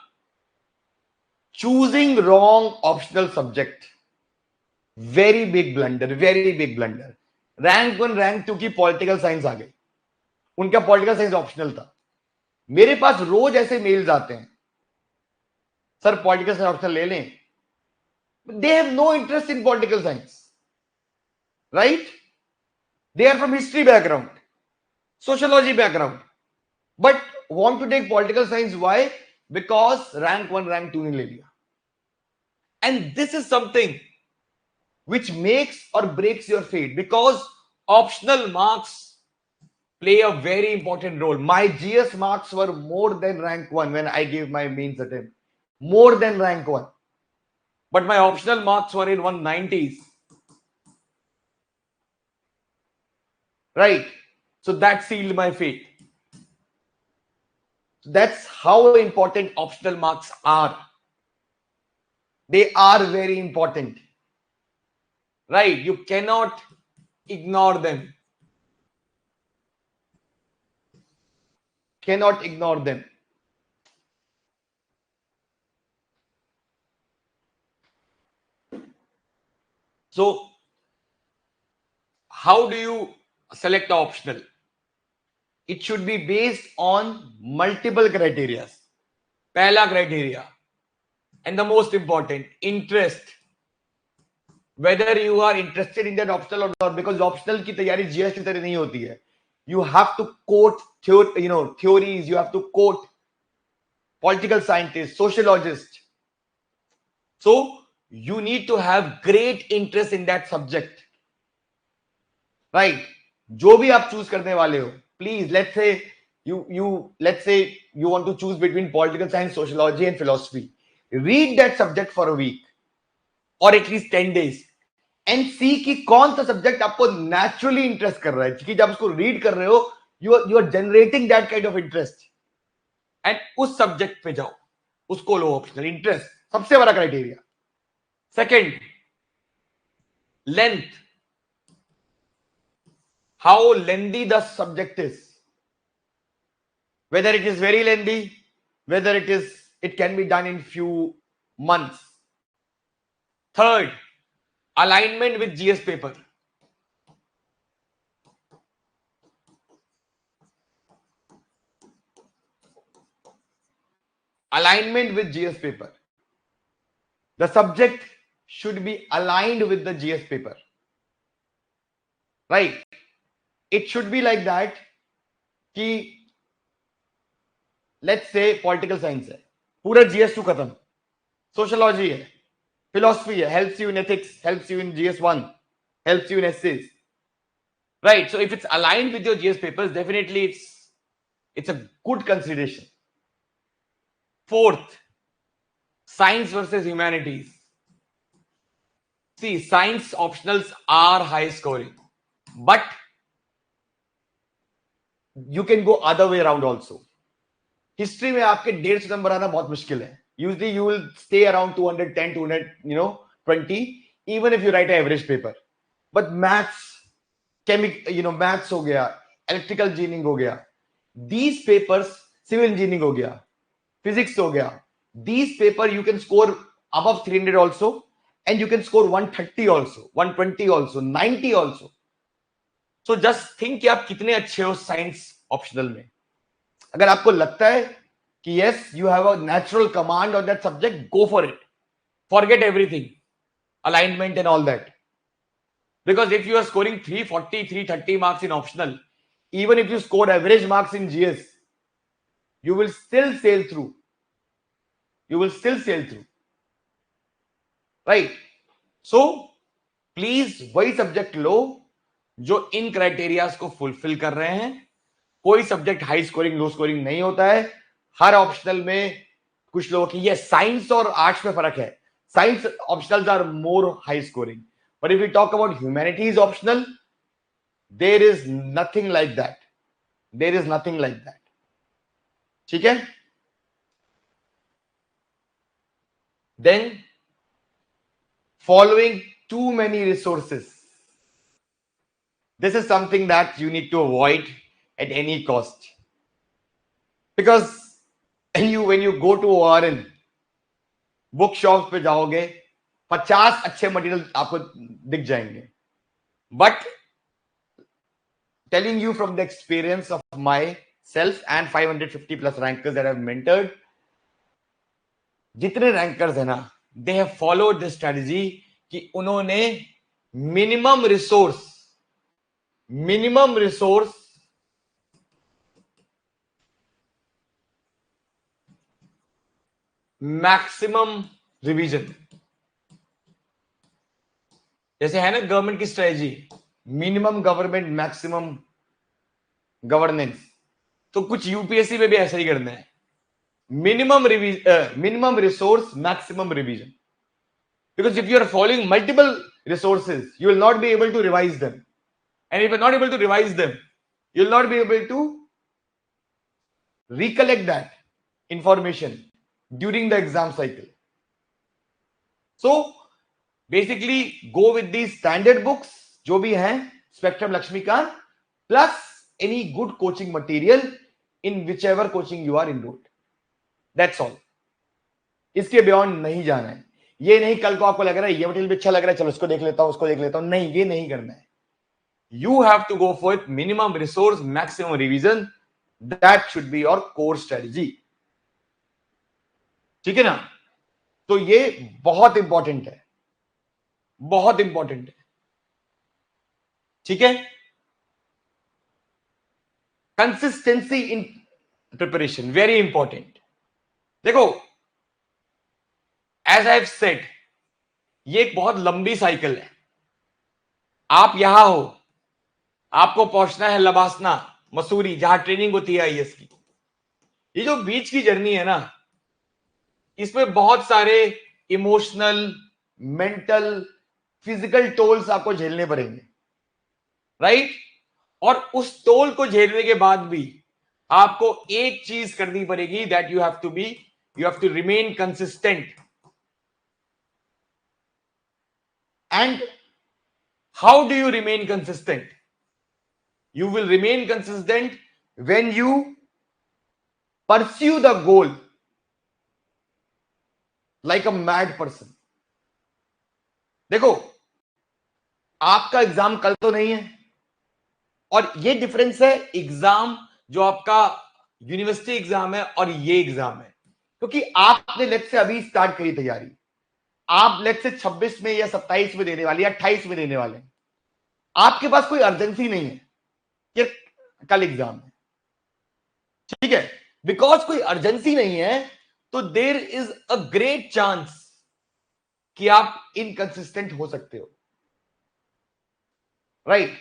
choosing wrong optional subject, very big blunder, very big blunder. Rank 1 rank 2 की पॉलिटिकल साइंस आ गई, उनका पॉलिटिकल साइंस ऑप्शनल था. मेरे पास रोज ऐसे मेल्स आते हैं, सर पॉलिटिकल साइंस ऑप्शनल ले लें. They have no interest in political science, right? They are from history background, sociology background, but want to take political science. Why? Because rank 1 rank 2 नहीं ले लिया. And this is something which makes or breaks your fate, because optional marks play a very important role. My GS marks were more than rank 1 when I gave my mains attempt, more than rank 1, but my optional marks were in 190s, right? So that sealed my fate. That's how important optional marks are. They are very important, right? You cannot ignore them. Cannot ignore them. So how do you select the optional? It should be based on multiple criteria. Pehla criteria, and the most important, interest. Whether you are interested in that optional or not, because optional की तैयारी GS की तरह नहीं होती है. You have to quote theories, you have to quote political scientists, sociologists. So you need to have great interest in that subject, right? जो भी आप चूज करने वाले हो, please, let's say you want to choose between political science, sociology and philosophy. Read that subject for a week or at least 10 days and see कि कौन सा subject आपको naturally इंटरेस्ट कर रहा है. क्योंकि जब उसको रीड कर रहे हो, you are generating that kind of interest, and उस सब्जेक्ट पे जाओ, उसको लो ऑप्शनल. इंटरेस्ट सबसे बड़ा criteria. Second, length. How lengthy the subject is, whether it is very lengthy, whether it can be done in few months. Third, alignment with GS paper. Alignment with GS paper. The subject should be aligned with the GS paper, right? It should be like that कि let's say political science है, पूरा GS2 खत्म, sociology है, philosophy है, helps you in ethics, helps you in GS1, helps you in essays, right? So if it's aligned with your GS papers, definitely it's a good consideration. Fourth, science versus humanities. See, science optionals are high scoring, but you can go other way around also. History में आपके 150 number आना बहुत मुश्किल है. Usually you will stay around 210, 220, even if you write an average paper. But maths, maths हो गया, electrical engineering हो गया, these papers, civil engineering हो गया, physics हो गया, these paper you can score above 300 also, and you can score 130 also, 120 also, 90 also. So just think कि आप कितने अच्छे हो साइंस ऑप्शनल में. अगर आपको लगता है कि yes, you have a natural command on that subject, go for it. Forget everything, alignment and all that. Because if you are scoring 340, 330 marks in optional, even if you score average marks in GS, you will still sail through. You will still sail through, right? So please वही subject लो जो इन criterias को fulfil कर रहे हैं. कोई subject high scoring low scoring नहीं होता है. हर ऑप्शनल में कुछ लोगों की ये साइंस और आर्ट्स में फर्क है. Science optionals are more high scoring, but if we talk about humanities optional, there is nothing like that. There is nothing like that. ठीक है. Then following too many resources. This is something that you need to avoid at any cost, because when you go to ORN, book shop पे जाओगे 50 अच्छे material आपको दिख जाएंगे, but telling you from the experience of my self and 550 plus rankers that I have mentored, जितने rankers है ना, they have followed this strategy कि उन्होंने मिनिमम रिसोर्स मैक्सिमम रिवीजन, जैसे है ना गवर्नमेंट की strategy, minimum government maximum governance, तो कुछ यूपीएससी में भी ऐसा ही करना है, minimum resource maximum revision, because if you are following multiple resources you will not be able to revise them, and if you are not able to revise them you will not be able to recollect that information during the exam cycle. So basically go with these standard books जो भी हैं, Spectrum Laxmikanth, plus any good coaching material in whichever coaching you are enrolled. That's all. इसके beyond नहीं जाना है। ये नहीं कल को आपको लग रहा है ये मटेरियल भी अच्छा लग रहा है, चलो इसको देख लेता हूं, उसको देख लेता हूं, नहीं, ये नहीं करना है। You have to go for minimum resource, maximum revision. That should be your core strategy. ठीक है ना? तो ये बहुत इंपॉर्टेंट है, बहुत इंपॉर्टेंट है। ठीक है? Consistency in preparation very important. देखो, एज आई हैव सेड, ये एक बहुत लंबी साइकिल है। आप यहां हो, आपको पहुंचना है लबासना, मसूरी, जहां ट्रेनिंग होती है आईएएस की। ये जो बीच की जर्नी है ना, इसमें बहुत सारे इमोशनल, मेंटल, फिजिकल टोल्स आपको झेलने पड़ेंगे, राइट? और उस टोल को झेलने के बाद भी आपको एक चीज करनी पड़ेगी, that you have to remain consistent. And how do you remain consistent? You will remain consistent when you pursue the goal like a mad person. देखो, आपका एग्जाम कल तो नहीं है, और ये डिफरेंस है एग्जाम जो आपका यूनिवर्सिटी एग्जाम है और ये एग्जाम है, क्योंकि आपने लेट से अभी स्टार्ट करी तैयारी, आप लेट से 26 में या 27 में देने वाले या 28 में देने वाले, आपके पास कोई अर्जेंसी नहीं है कि कल एग्जाम है, ठीक है? बिकॉज कोई अर्जेंसी नहीं है, तो there is a great chance कि आप इनकंसिस्टेंट हो सकते हो, राइट?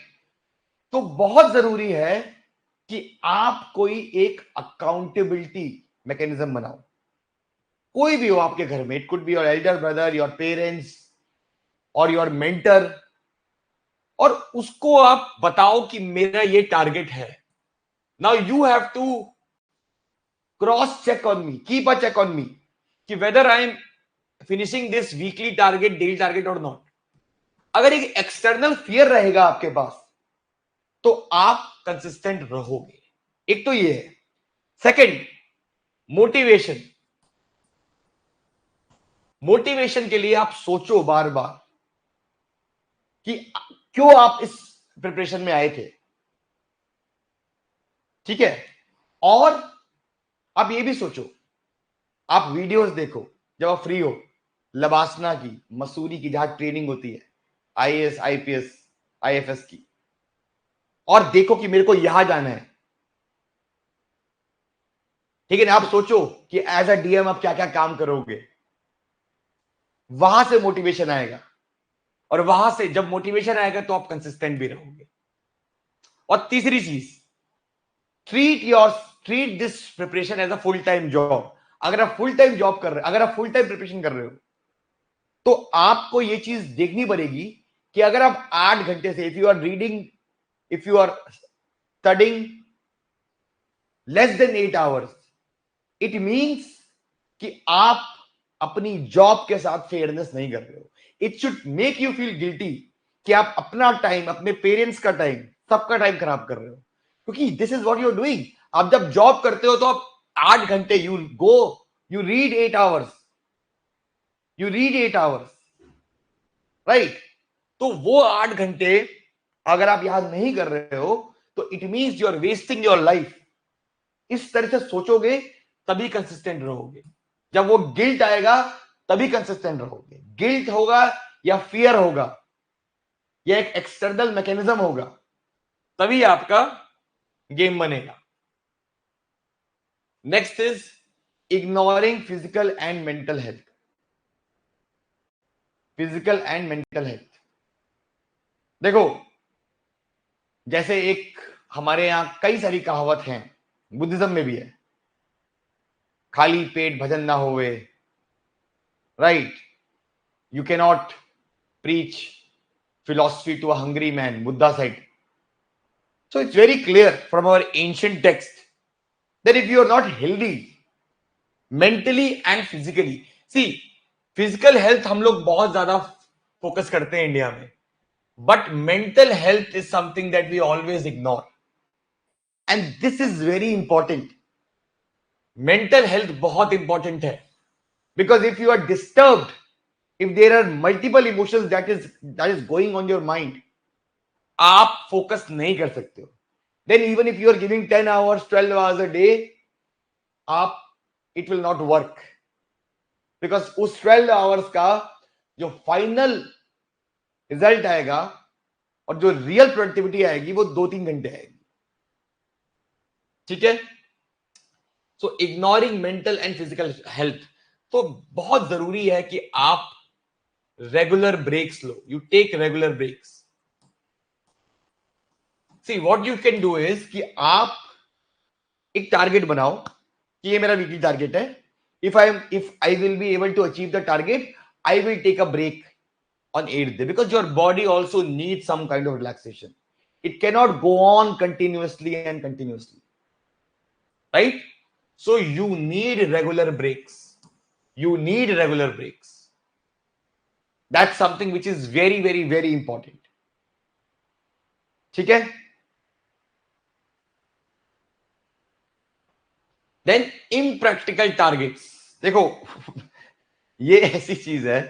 तो बहुत जरूरी है कि आप कोई एक अकाउंटेबिलिटी मैकेनिज्म बनाओ, कोई भी हो आपके घर में, it could be your elder brother, your parents और योर मेंटर, और उसको आप बताओ कि मेरा ये टारगेट है। Now you have to cross check on me, keep a check on me, कि whether I am finishing this weekly target, daily target और नॉट। अगर एक एक्सटर्नल फियर रहेगा आपके पास, तो आप कंसिस्टेंट रहोगे। एक तो ये है। Second, motivation. मोटिवेशन के लिए आप सोचो बार बार कि क्यों आप इस प्रिपरेशन में आए थे, ठीक है? और आप ये भी सोचो, आप वीडियोस देखो जब आप फ्री हो, लबासना की, मसूरी की, जहां ट्रेनिंग होती है आईएएस, आईपीएस, आईएफएस की, और देखो कि मेरे को यहां जाना है, ठीक है ना? आप सोचो कि एज अ डीएम आप क्या क्या काम करोगे, वहां से मोटिवेशन आएगा, और वहां से जब मोटिवेशन आएगा तो आप कंसिस्टेंट भी रहोगे। और तीसरी चीज, treat this preparation as a full time job. अगर आप फुल टाइम जॉब कर रहे हो, अगर आप फुल टाइम प्रिपरेशन कर रहे हो, तो आपको ये चीज देखनी पड़ेगी कि अगर आप 8 घंटे से, if you are studying less than 8 hours, it means कि आप अपनी जॉब के साथ फेयरनेस नहीं कर रहे हो। It should make you feel guilty कि आप अपना टाइम, अपने पेरेंट्स का टाइम, सबका टाइम खराब कर रहे हो, क्योंकि this is what you are doing. आप जब जॉब करते हो तो आप 8 घंटे, you read 8 hours, you read 8 hours, right? तो वो 8 घंटे अगर आप याद नहीं कर रहे हो तो it means you are wasting your life. इस तरह से सोचोगे तभी कंसिस्टेंट रहोगे। जब वो गिल्ट आएगा तभी कंसिस्टेंट रहोगे। गिल्ट होगा या फियर होगा या एक एक्सटर्नल मैकेनिज्म होगा, तभी आपका गेम बनेगा। Next is ignoring physical and mental health. Physical and mental health, देखो जैसे एक हमारे यहां कई सारी कहावत हैं, बुद्धिज्म में भी है, खाली पेट भजन ना होवे, right? You can not preach philosophy to a hungry man, Buddha said. So it's very clear from our ancient text that if you are not healthy mentally and physically, see, physical health हम लोग बहुत ज्यादा focus करते हैं India में, but mental health is something that we always ignore, and this is very important. Mental health बहुत important है, because if you are disturbed, if there are multiple emotions that is going on your mind, आप focus नहीं कर सकते हो। Then even if you are giving 10 hours 12 hours a day, आप it will not work, because उस 12 hours का जो final result आएगा और जो रियल प्रोडक्टिविटी आएगी वो 2-3 घंटे आएगी। ठीक है? So ignoring mental and physical health, तो बहुत जरूरी है कि आप रेगुलर ब्रेक्स लो, you take regular breaks. See what you can do is कि आप एक टारगेट बनाओ कि ये मेरा वीकली टारगेट है। if I will be able to achieve the target, I will take a break on 8th day, because your body also needs some kind of relaxation. It cannot go on continuously and continuously, right? So you need regular breaks. You need regular breaks. That's something which is very very very important. ठीक है? Then impractical targets, देखो ये ऐसी चीज है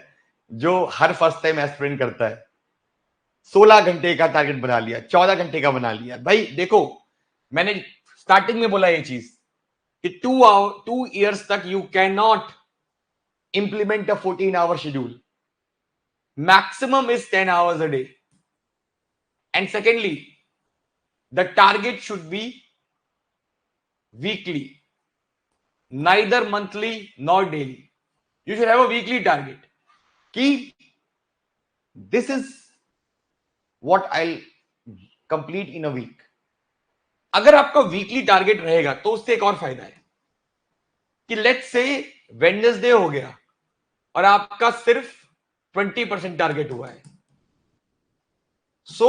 जो हर first time aspirant करता है। 16 घंटे का टारगेट बना लिया, 14 घंटे का बना लिया। भाई देखो, मैंने स्टार्टिंग में बोला ये चीज कि 2 years तक you can not implement a 14 hour schedule, maximum is 10 hours a day. And secondly, the target should be weekly, neither monthly nor daily. You should have a weekly target कि this is what I'll complete in a week. अगर आपका weekly target रहेगा तो उससे एक और फायदा है कि लेट्स से वेडनेसडे हो गया और आपका सिर्फ 20% टारगेट हुआ है, so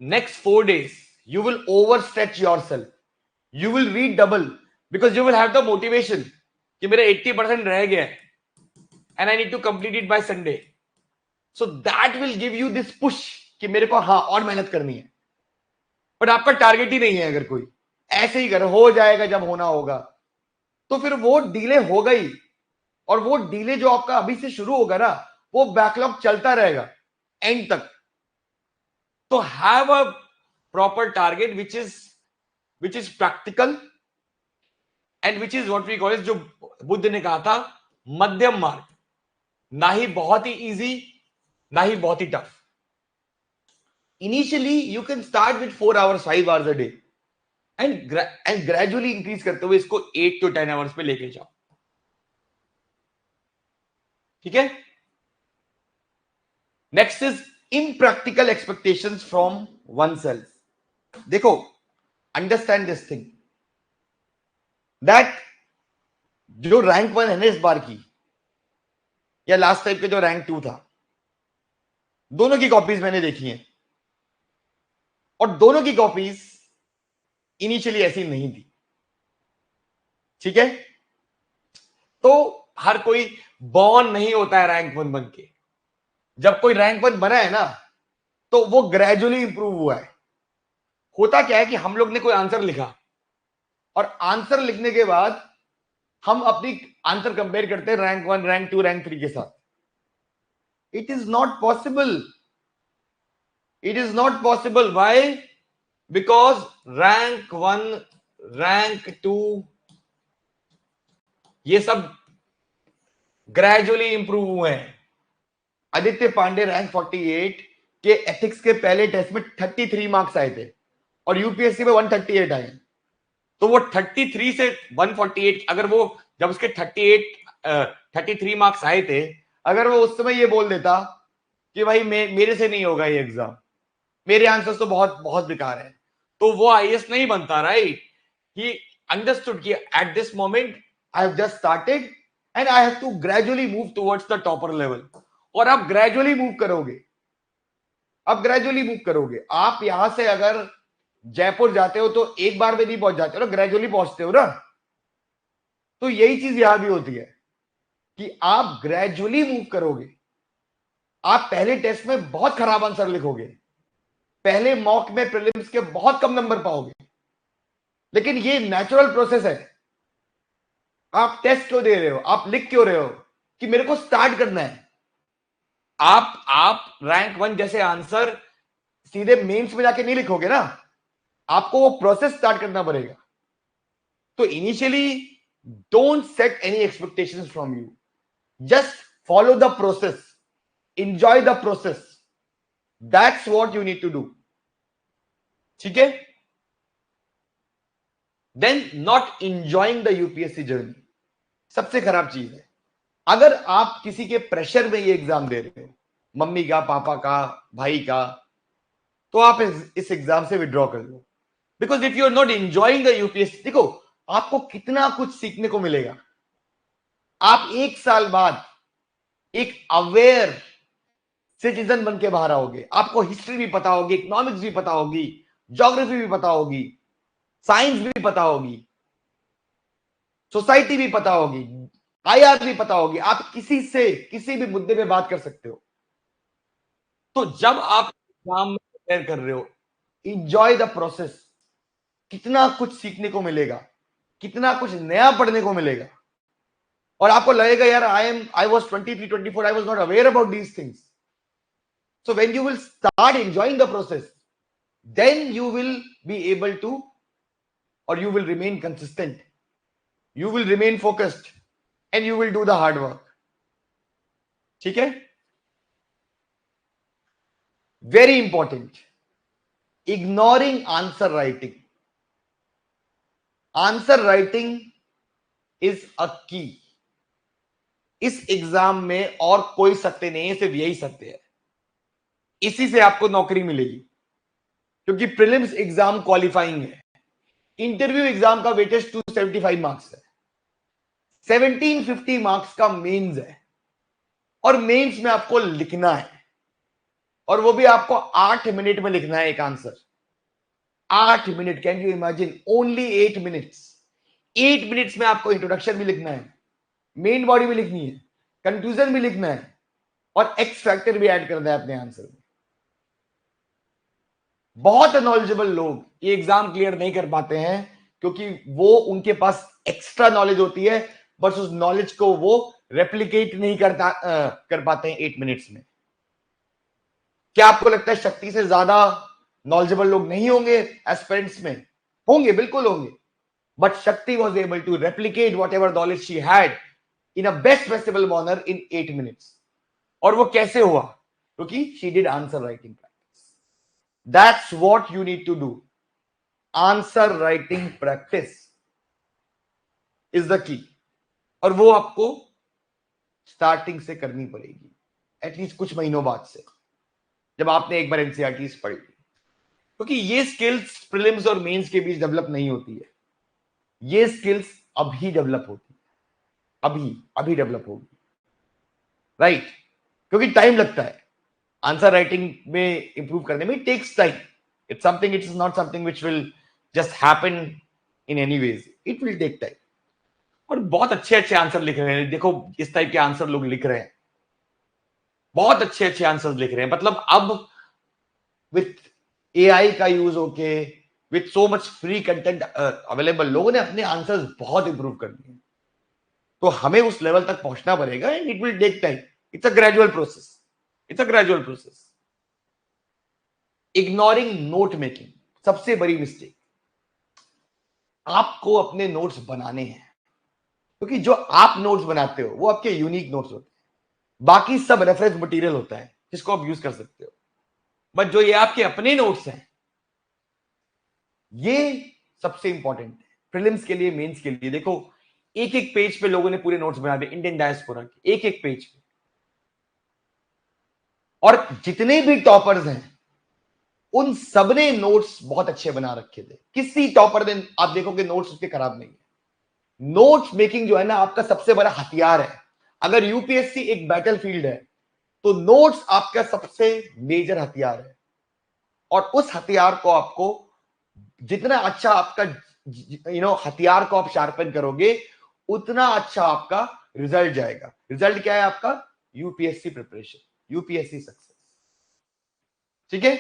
next 4 days you will overstretch yourself, you will read double, because you will have the motivation कि मेरा 80% रह गया है and I need to complete it by Sunday. So that will give you this push कि मेरे को हाँ और मेहनत करनी है। बट आपका टारगेट ही नहीं है, अगर कोई ऐसे ही कर हो जाएगा जब होना होगा, तो फिर वो डिले होगा ही, और वो डिले जो आपका अभी से शुरू होगा ना, वो बैकलॉग चलता रहेगा एंड तक। तो have a proper target which is practical and which is what we call, जो बुद्ध ने कहा था मध्यम मार्ग, ना ही बहुत ही इजी ना ही बहुत ही tough. Initially you can start with 4 hours 5 hours a day and gradually increase करते हुए इसको 8 to 10 hours पे लेके जाओ। ठीक है? Next is impractical expectations from one self. देखो, अंडरस्टैंड दिस थिंग दैट जो रैंक 1 है ना इस बार की, या लास्ट टाइम के जो रैंक 2 था, दोनों की कॉपीज मैंने देखी हैं, और दोनों की कॉपीज इनिशियली ऐसी नहीं थी। ठीक है? तो हर कोई बॉर्न नहीं होता है रैंक 1 बन के। जब कोई रैंक 1 बना है ना, तो वो ग्रेजुअली इंप्रूव हुआ है। होता क्या है कि हम लोग ने कोई आंसर लिखा, और आंसर लिखने के बाद हम अपनी आंसर कंपेयर करते हैं रैंक 1, रैंक 2, रैंक 3 के साथ. It is not possible. It is not possible. Why? Because rank 1, rank 2 ये सब ग्रेजुअली इंप्रूव हुए हैं. आदित्य पांडे रैंक 48 के एथिक्स के पहले टेस्ट में 33 मार्क्स आए थे और यूपीएससी में 138 आए. तो वो 33 से 148, अगर वो जब उसके 33 मार्क्स आए थे, अगर वो उस समय ये बोल देता कि भाई मेरे से नहीं होगा ये एग्जाम, मेरे आंसर्स तो बहुत बहुत बेकार है, तो वो आईएएस नहीं बनता. Right? He understood that at this moment I have just started and I have to gradually move towards the topper level. और आप ग्रेजुअली मूव करोगे. अब ग्रेजुअली मूव करोगे. आप यहां से अगर जयपुर जाते हो तो एक बार में नहीं पहुंच जाते हो ना, ग्रेजुअली पहुंचते हो ना. तो यही चीज यहां भी होती है कि आप ग्रेजुअली मूव करोगे. आप पहले टेस्ट में बहुत खराब आंसर लिखोगे, पहले मॉक में प्रीलिम्स के बहुत कम नंबर पाओगे, लेकिन ये नेचुरल प्रोसेस है. आप टेस्ट क्यों दे रहे हो? आप लिख क्यों रहे हो? कि मेरे को स्टार्ट करना है. आप रैंक 1 जैसे आंसर सीधे मेंस में जाके नहीं लिखोगे ना, आपको वो प्रोसेस स्टार्ट करना पड़ेगा. तो initially don't set any expectations from you. Just follow the process, enjoy the process. That's what you need to do. ठीक है? Then not enjoying the UPSC journey सबसे खराब चीज है. अगर आप किसी के प्रेशर में ये एग्जाम दे रहे हो, मम्मी का, पापा का, भाई का, तो आप इस एग्जाम से विड्रॉ कर लो. Because if you are not enjoying the UPSC, देखो आपको कितना कुछ सीखने को मिलेगा. आप एक साल बाद एक अवेयर सिटीजन बन के बाहर आओगे. आपको हिस्ट्री भी पता होगी, इकोनॉमिक्स भी पता होगी, ज्योग्राफी भी पता होगी, साइंस भी पता होगी, सोसाइटी भी पता होगी, आईआर भी पता होगी. आप किसी से किसी भी मुद्दे पे बात कर सकते हो. तो जब आप एग्जाम में प्रिपेयर कर रहे हो, इंजॉय द प्रोसेस. कितना कुछ सीखने को मिलेगा, कितना कुछ नया पढ़ने को मिलेगा. और आपको लगेगा यार I was 23, 24, I was not aware about these things. So when you will start enjoying the process, then you will be able to, or you will remain consistent, you will remain focused, and you will do the hard work. ठीक है? Very important. Ignoring answer writing. Answer writing is a key. इस exam में और कोई सत्य नहीं है, सिर्फ यही सत्य है. इसी से आपको नौकरी मिलेगी, क्योंकि प्रीलिम्स एग्जाम क्वालिफाइंग है. इंटरव्यू एग्जाम का वेटेज 275 मार्क्स है, 1750 मार्क्स का मेंस है. और मेंस में आपको लिखना है, और वो भी आपको 8 मिनट में लिखना है एक answer. 8 minute. Can you imagine? Only 8 minutes. 8 minutes में आपको इंट्रोडक्शन भी लिखना है, मेन बॉडी भी लिखनी है, कंक्लूजन भी लिखना है, और एक्स फैक्टर भी ऐड करना है अपने आंसर में. बहुत नॉलेजेबल लोग ये एग्जाम क्लियर नहीं कर पाते हैं, क्योंकि वो उनके पास एक्स्ट्रा नॉलेज होती है, बस उस नॉलेज को वो रेप्लिकेट नहीं कर पाते हैं 8 मिनट्स में. क्या आपको लगता है शक्ति से ज्यादा नॉलेजेबल लोग नहीं होंगे एस्पिरेंट्स में? होंगे, बिल्कुल होंगे. But Shakti was able to replicate whatever knowledge she had in a best possible manner in 8 minutes. और वो कैसे हुआ? क्योंकि she did answer writing practice. That's what you need to do. Answer writing practice is the key. और वो आपको starting से करनी पड़ेगी, एटलीस्ट कुछ महीनों बाद से, जब आपने एक बार एनसीईआरटी पढ़ी. क्योंकि ये स्किल्स प्रीलिम्स और मेंस के बीच डेवलप नहीं होती है. ये स्किल्स अभी डेवलप होती है, अभी डेवलप होगी. राइट? क्योंकि टाइम लगता है आंसर राइटिंग में इंप्रूव करने में. Takes time. It's something, it is not something which will just happen in any ways. It will take time. और बहुत अच्छे अच्छे आंसर लिख रहे हैं. देखो इस टाइप के आंसर लोग लिख रहे हैं, बहुत अच्छे अच्छे आंसर्स लिख रहे हैं. मतलब अब विथ एआई का यूज होके, with so much free content available, लोगों ने अपने आंसर्स बहुत इंप्रूव कर दिए. तो हमें उस लेवल तक पहुंचना पड़ेगा and it will take time. It's a gradual process. It's a gradual process. Ignoring note making सबसे बड़ी मिस्टेक. आपको अपने नोट्स बनाने हैं, क्योंकि जो आप नोट्स बनाते हो वो आपके यूनिक नोट्स होते हैं. बाकी सब रेफरेंस मटेरियल होता है जिसको आप यूज कर सकते हो. बट जो ये आपके अपने नोट्स हैं, ये सबसे इंपॉर्टेंट है प्रीलिम्स के लिए, मेंस के लिए. देखो, एक एक पेज पे लोगों ने पूरे नोट्स बना दिए इंडियन डायस्पोरा के, एक एक पेज पे. और जितने भी टॉपर्स हैं उन सबने नोट्स बहुत अच्छे बना रखे थे. किसी टॉपर ने, आप देखोगे नोट्स उसके खराब नहीं है. नोट्स मेकिंग जो है ना, आपका सबसे बड़ा हथियार है. अगर यूपीएससी एक बैटलफील्ड है तो नोट्स आपका सबसे मेजर हथियार है. और उस हथियार को आपको जितना अच्छा आपका हथियार को आप शार्पन करोगे, उतना अच्छा आपका रिजल्ट जाएगा. रिजल्ट क्या है आपका? UPSC preparation, UPSC success. ठीक है.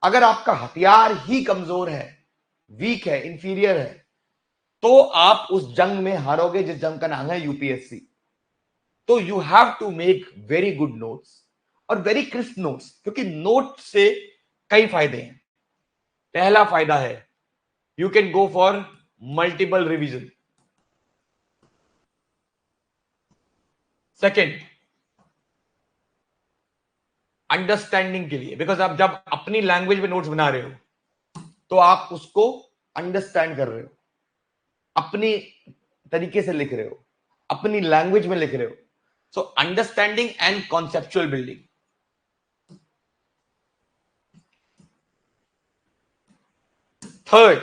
अगर आपका हथियार ही कमजोर है, वीक है, इंफीरियर है, तो आप उस जंग में हारोगे जिस जंग का नाम है यूपीएससी. तो you have to make very good notes और वेरी क्रिस्प नोट्स, क्योंकि नोट से कई फायदे हैं. पहला फायदा है you can go for multiple revision. Second, understanding के लिए, बिकॉज आप जब अपनी लैंग्वेज में नोट्स बना रहे हो तो आप उसको अंडरस्टैंड कर रहे हो, अपनी तरीके से लिख रहे हो, अपनी लैंग्वेज में लिख रहे हो. So understanding and conceptual building. Third,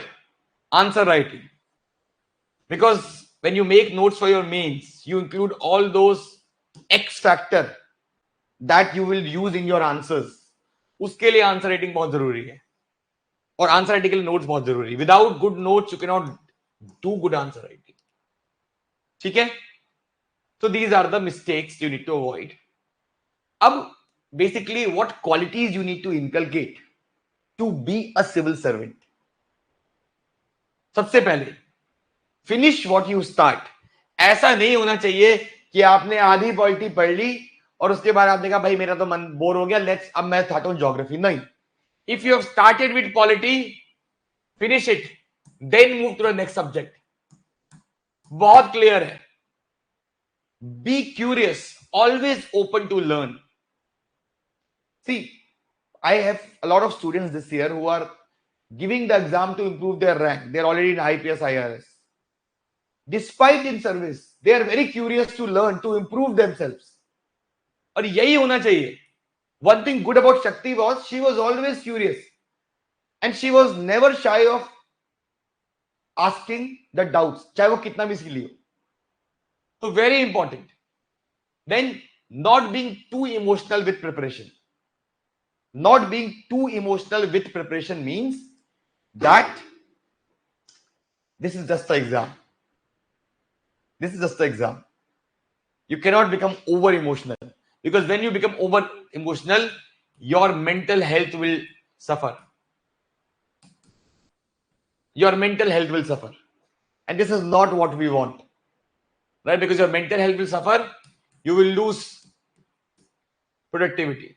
answer writing, because when you make notes for your mains you include all those x factor that you will use in your answers. उसके लिए आंसर राइटिंग बहुत जरूरी है और answer writing के लिए notes बहुत जरूरी है. Without good notes you can not do good answer writing. ठीक है. So these are the mistakes you need to avoid. अब basically what qualities you need to inculcate to be a civil servant. सबसे पहले finish what you start. ऐसा नहीं होना चाहिए कि आपने आधी पॉलिटी पढ़ ली और उसके बाद आपने कहा भाई मेरा तो मन बोर हो गया, लेट्स अब मैं चाहता हूं ज्योग्राफी. नहीं. If you have started with polity, finish it, then move to the next subject. बहुत क्लियर है. Be curious, always open to learn. See, I have a lot of students this year who are giving the exam to improve their rank. They are already in IPS, IRS. Despite in service, they are very curious to learn, to improve themselves. और यही होना चाहिए. One thing good about Shakti was she was always curious and she was never shy of asking the doubts, चाहे वो कितना भी silly हो. So very important. Then not being too emotional with preparation. Not being too emotional with preparation means that this is just the exam. This is just the exam. You cannot become over emotional, because when you become over emotional, your mental health will suffer. Your mental health will suffer. And this is not what we want. Right? Because your mental health will suffer, you will lose productivity.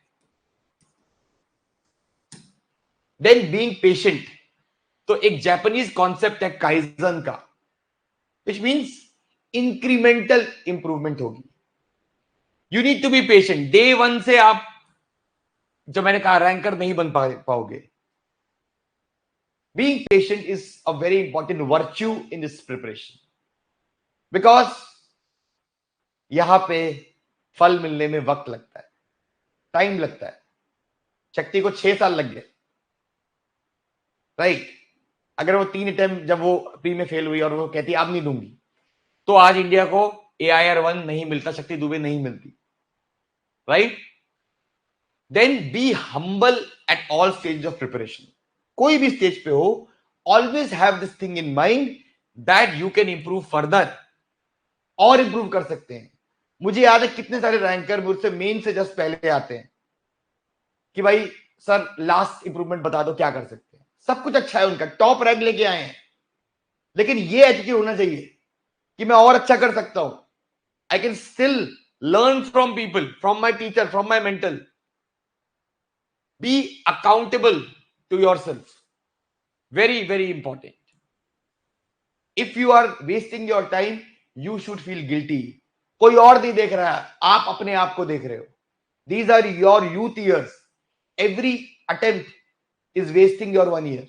Then being patient. तो एक Japanese concept है kaizen का, which means incremental improvement होगी. You need to be patient. Day one से आप, जो मैंने कहा, रैंकर नहीं बन पाओगे. Being patient is a very important virtue in this preparation, because यहां पे फल मिलने में वक्त लगता है, टाइम लगता है. शक्ति को 6 साल लग गए. राइट. अगर वो 3 अटेम्प्ट जब वो प्री में फेल हुई और वो कहती अब नहीं दूंगी, तो आज इंडिया को AIR1 नहीं मिलता, शक्ति दुबे नहीं मिलती. Right. Then be humble at all stage of preparation. कोई भी स्टेज पे हो, always have this thing in mind that you can improve further, और इंप्रूव कर सकते हैं. मुझे याद है कितने सारे रैंकर मुझसे मेन से जस्ट पहले आते हैं कि भाई सर लास्ट इंप्रूवमेंट बता दो, क्या कर सकते हैं. सब कुछ अच्छा है उनका, टॉप रैंक लेके आए हैं, लेकिन ये एटीट्यूड होना चाहिए कि मैं और अच्छा कर सकता हूं. I can still learn from people, from my teacher, from my mentor. Be accountable to yourself. Very, very important. If you are wasting your time, you should feel guilty. कोई और नहीं देख रहा है, आप अपने आप को देख रहे हो. These are your youth years. Every attempt is wasting your 1 year.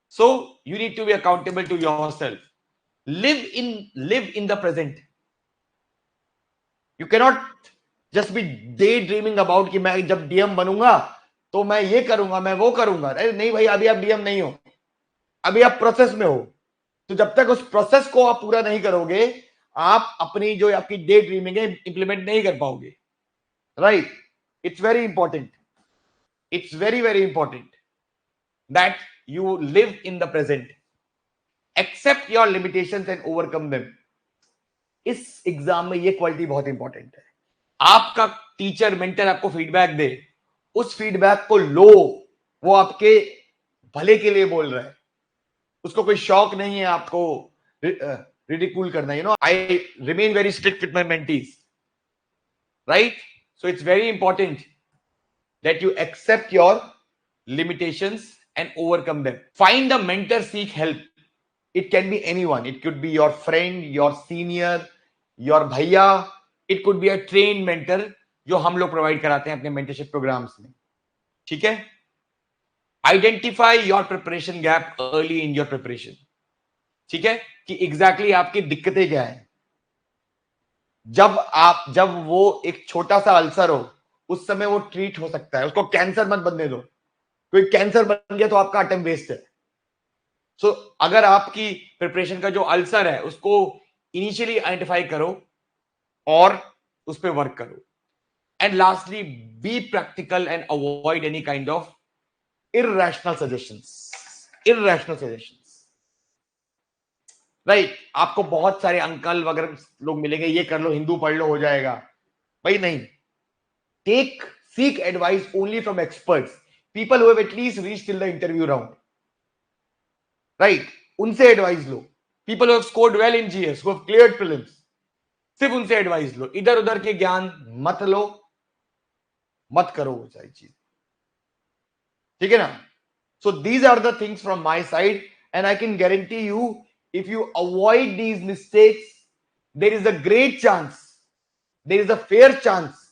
So you need to be accountable to yourself. Live in the present. You cannot just be daydreaming about कि मैं जब डीएम बनूंगा तो मैं ये करूंगा, मैं वो करूंगा. अरे नहीं भाई, अभी आप डीएम नहीं हो, अभी आप प्रोसेस में हो. तो जब तक उस प्रोसेस को आप पूरा नहीं करोगे, आप अपनी जो आपकी डे ड्रीमिंग है इंप्लीमेंट नहीं कर पाओगे. Right? It's very important. It's very very important that you live in the present, accept your limitations and overcome them. इस एग्जाम में ये क्वालिटी बहुत इंपॉर्टेंट है. आपका टीचर मेंटर आपको फीडबैक दे, उस फीडबैक को लो. वो आपके भले के लिए बोल रहा है, उसको कोई शौक नहीं है आपको रिडिक्यूल करना. I remain very strict with my mentees, right? So it's very important that you accept your limitations and overcome them. Find a mentor, seek help. It can be anyone. It could be your friend, your senior, your bhaiya. It could be a trained mentor जो हम लोग provide कराते हैं अपने mentorship programmes में. ठीक है? Identify your preparation gap early in your preparation. ठीक है? कि एग्जैक्टली आपकी दिक्कतें क्या है. जब वो एक छोटा सा अल्सर हो, उस समय वो ट्रीट हो सकता है. उसको कैंसर मत बनने दो. कोई कैंसर बन गया तो आपका अटेम्प्ट वेस्ट है. सो अगर आपकी प्रिपरेशन का जो अल्सर है उसको इनिशियली आइडेंटिफाई करो और उस पर वर्क करो. And lastly, be practical and avoid any kind of irrational suggestions. Right? आपको बहुत सारे अंकल वगैरह लोग मिलेंगे, ये कर लो, हिंदू पढ़ लो, हो जाएगा. भाई नहीं. Seek advice only from experts. People who have at least reached till the interview round. Right? उनसे advice low. People who have scored well in GS, who have cleared prelims, सिर्फ उनसे एडवाइस लो. इधर उधर के ज्ञान मत लो, मत करो वो सारी चीज. ठीक है ना? So these are the things from my side, and I can guarantee you, if you avoid these mistakes, there is a great chance, there is a fair chance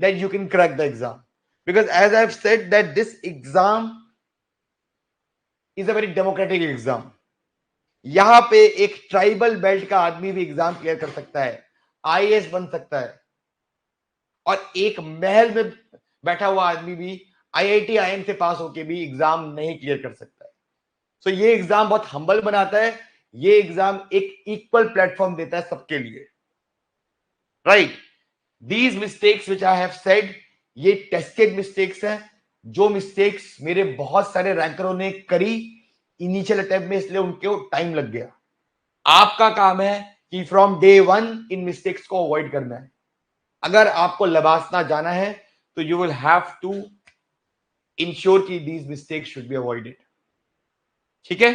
that you can crack the exam. Because as I've said that this exam is a very democratic exam. यहां पे एक tribal belt का आदमी भी exam clear कर सकता है, IAS बन सकता है, और एक महल में बैठा हुआ आदमी भी आईआईटी आईएम से पास होके भी एग्जाम नहीं क्लियर कर सकता है. सो ये एग्जाम बहुत हम्बल बनाता है. ये एग्जाम एक इक्वल प्लेटफॉर्म देता है सबके लिए. Right? These mistakes which I have said, ये टेस्टेड मिस्टेक्स हैं. जो मिस्टेक्स मेरे बहुत सारे रैंकरों ने करी इनिशियल अटेम्प्ट में, इसलिए उनको टाइम लग गया. आपका काम है कि फ्रॉम डे 1 इन मिस्टेक्स को अवॉइड करना है. अगर आपको लबासना जाना है तो you will have to ensure कि these mistakes should be avoided. ठीक है?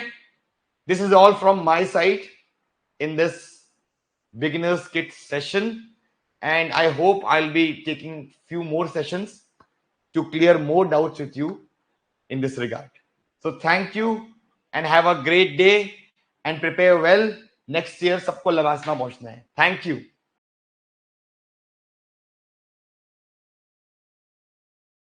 This is all from my side in this beginners kit session. And I hope I'll be taking few more sessions to clear more doubts with you in this regard. So thank you and have a great day and prepare well. Next year सबको लबासना पहुंचना है. Thank you.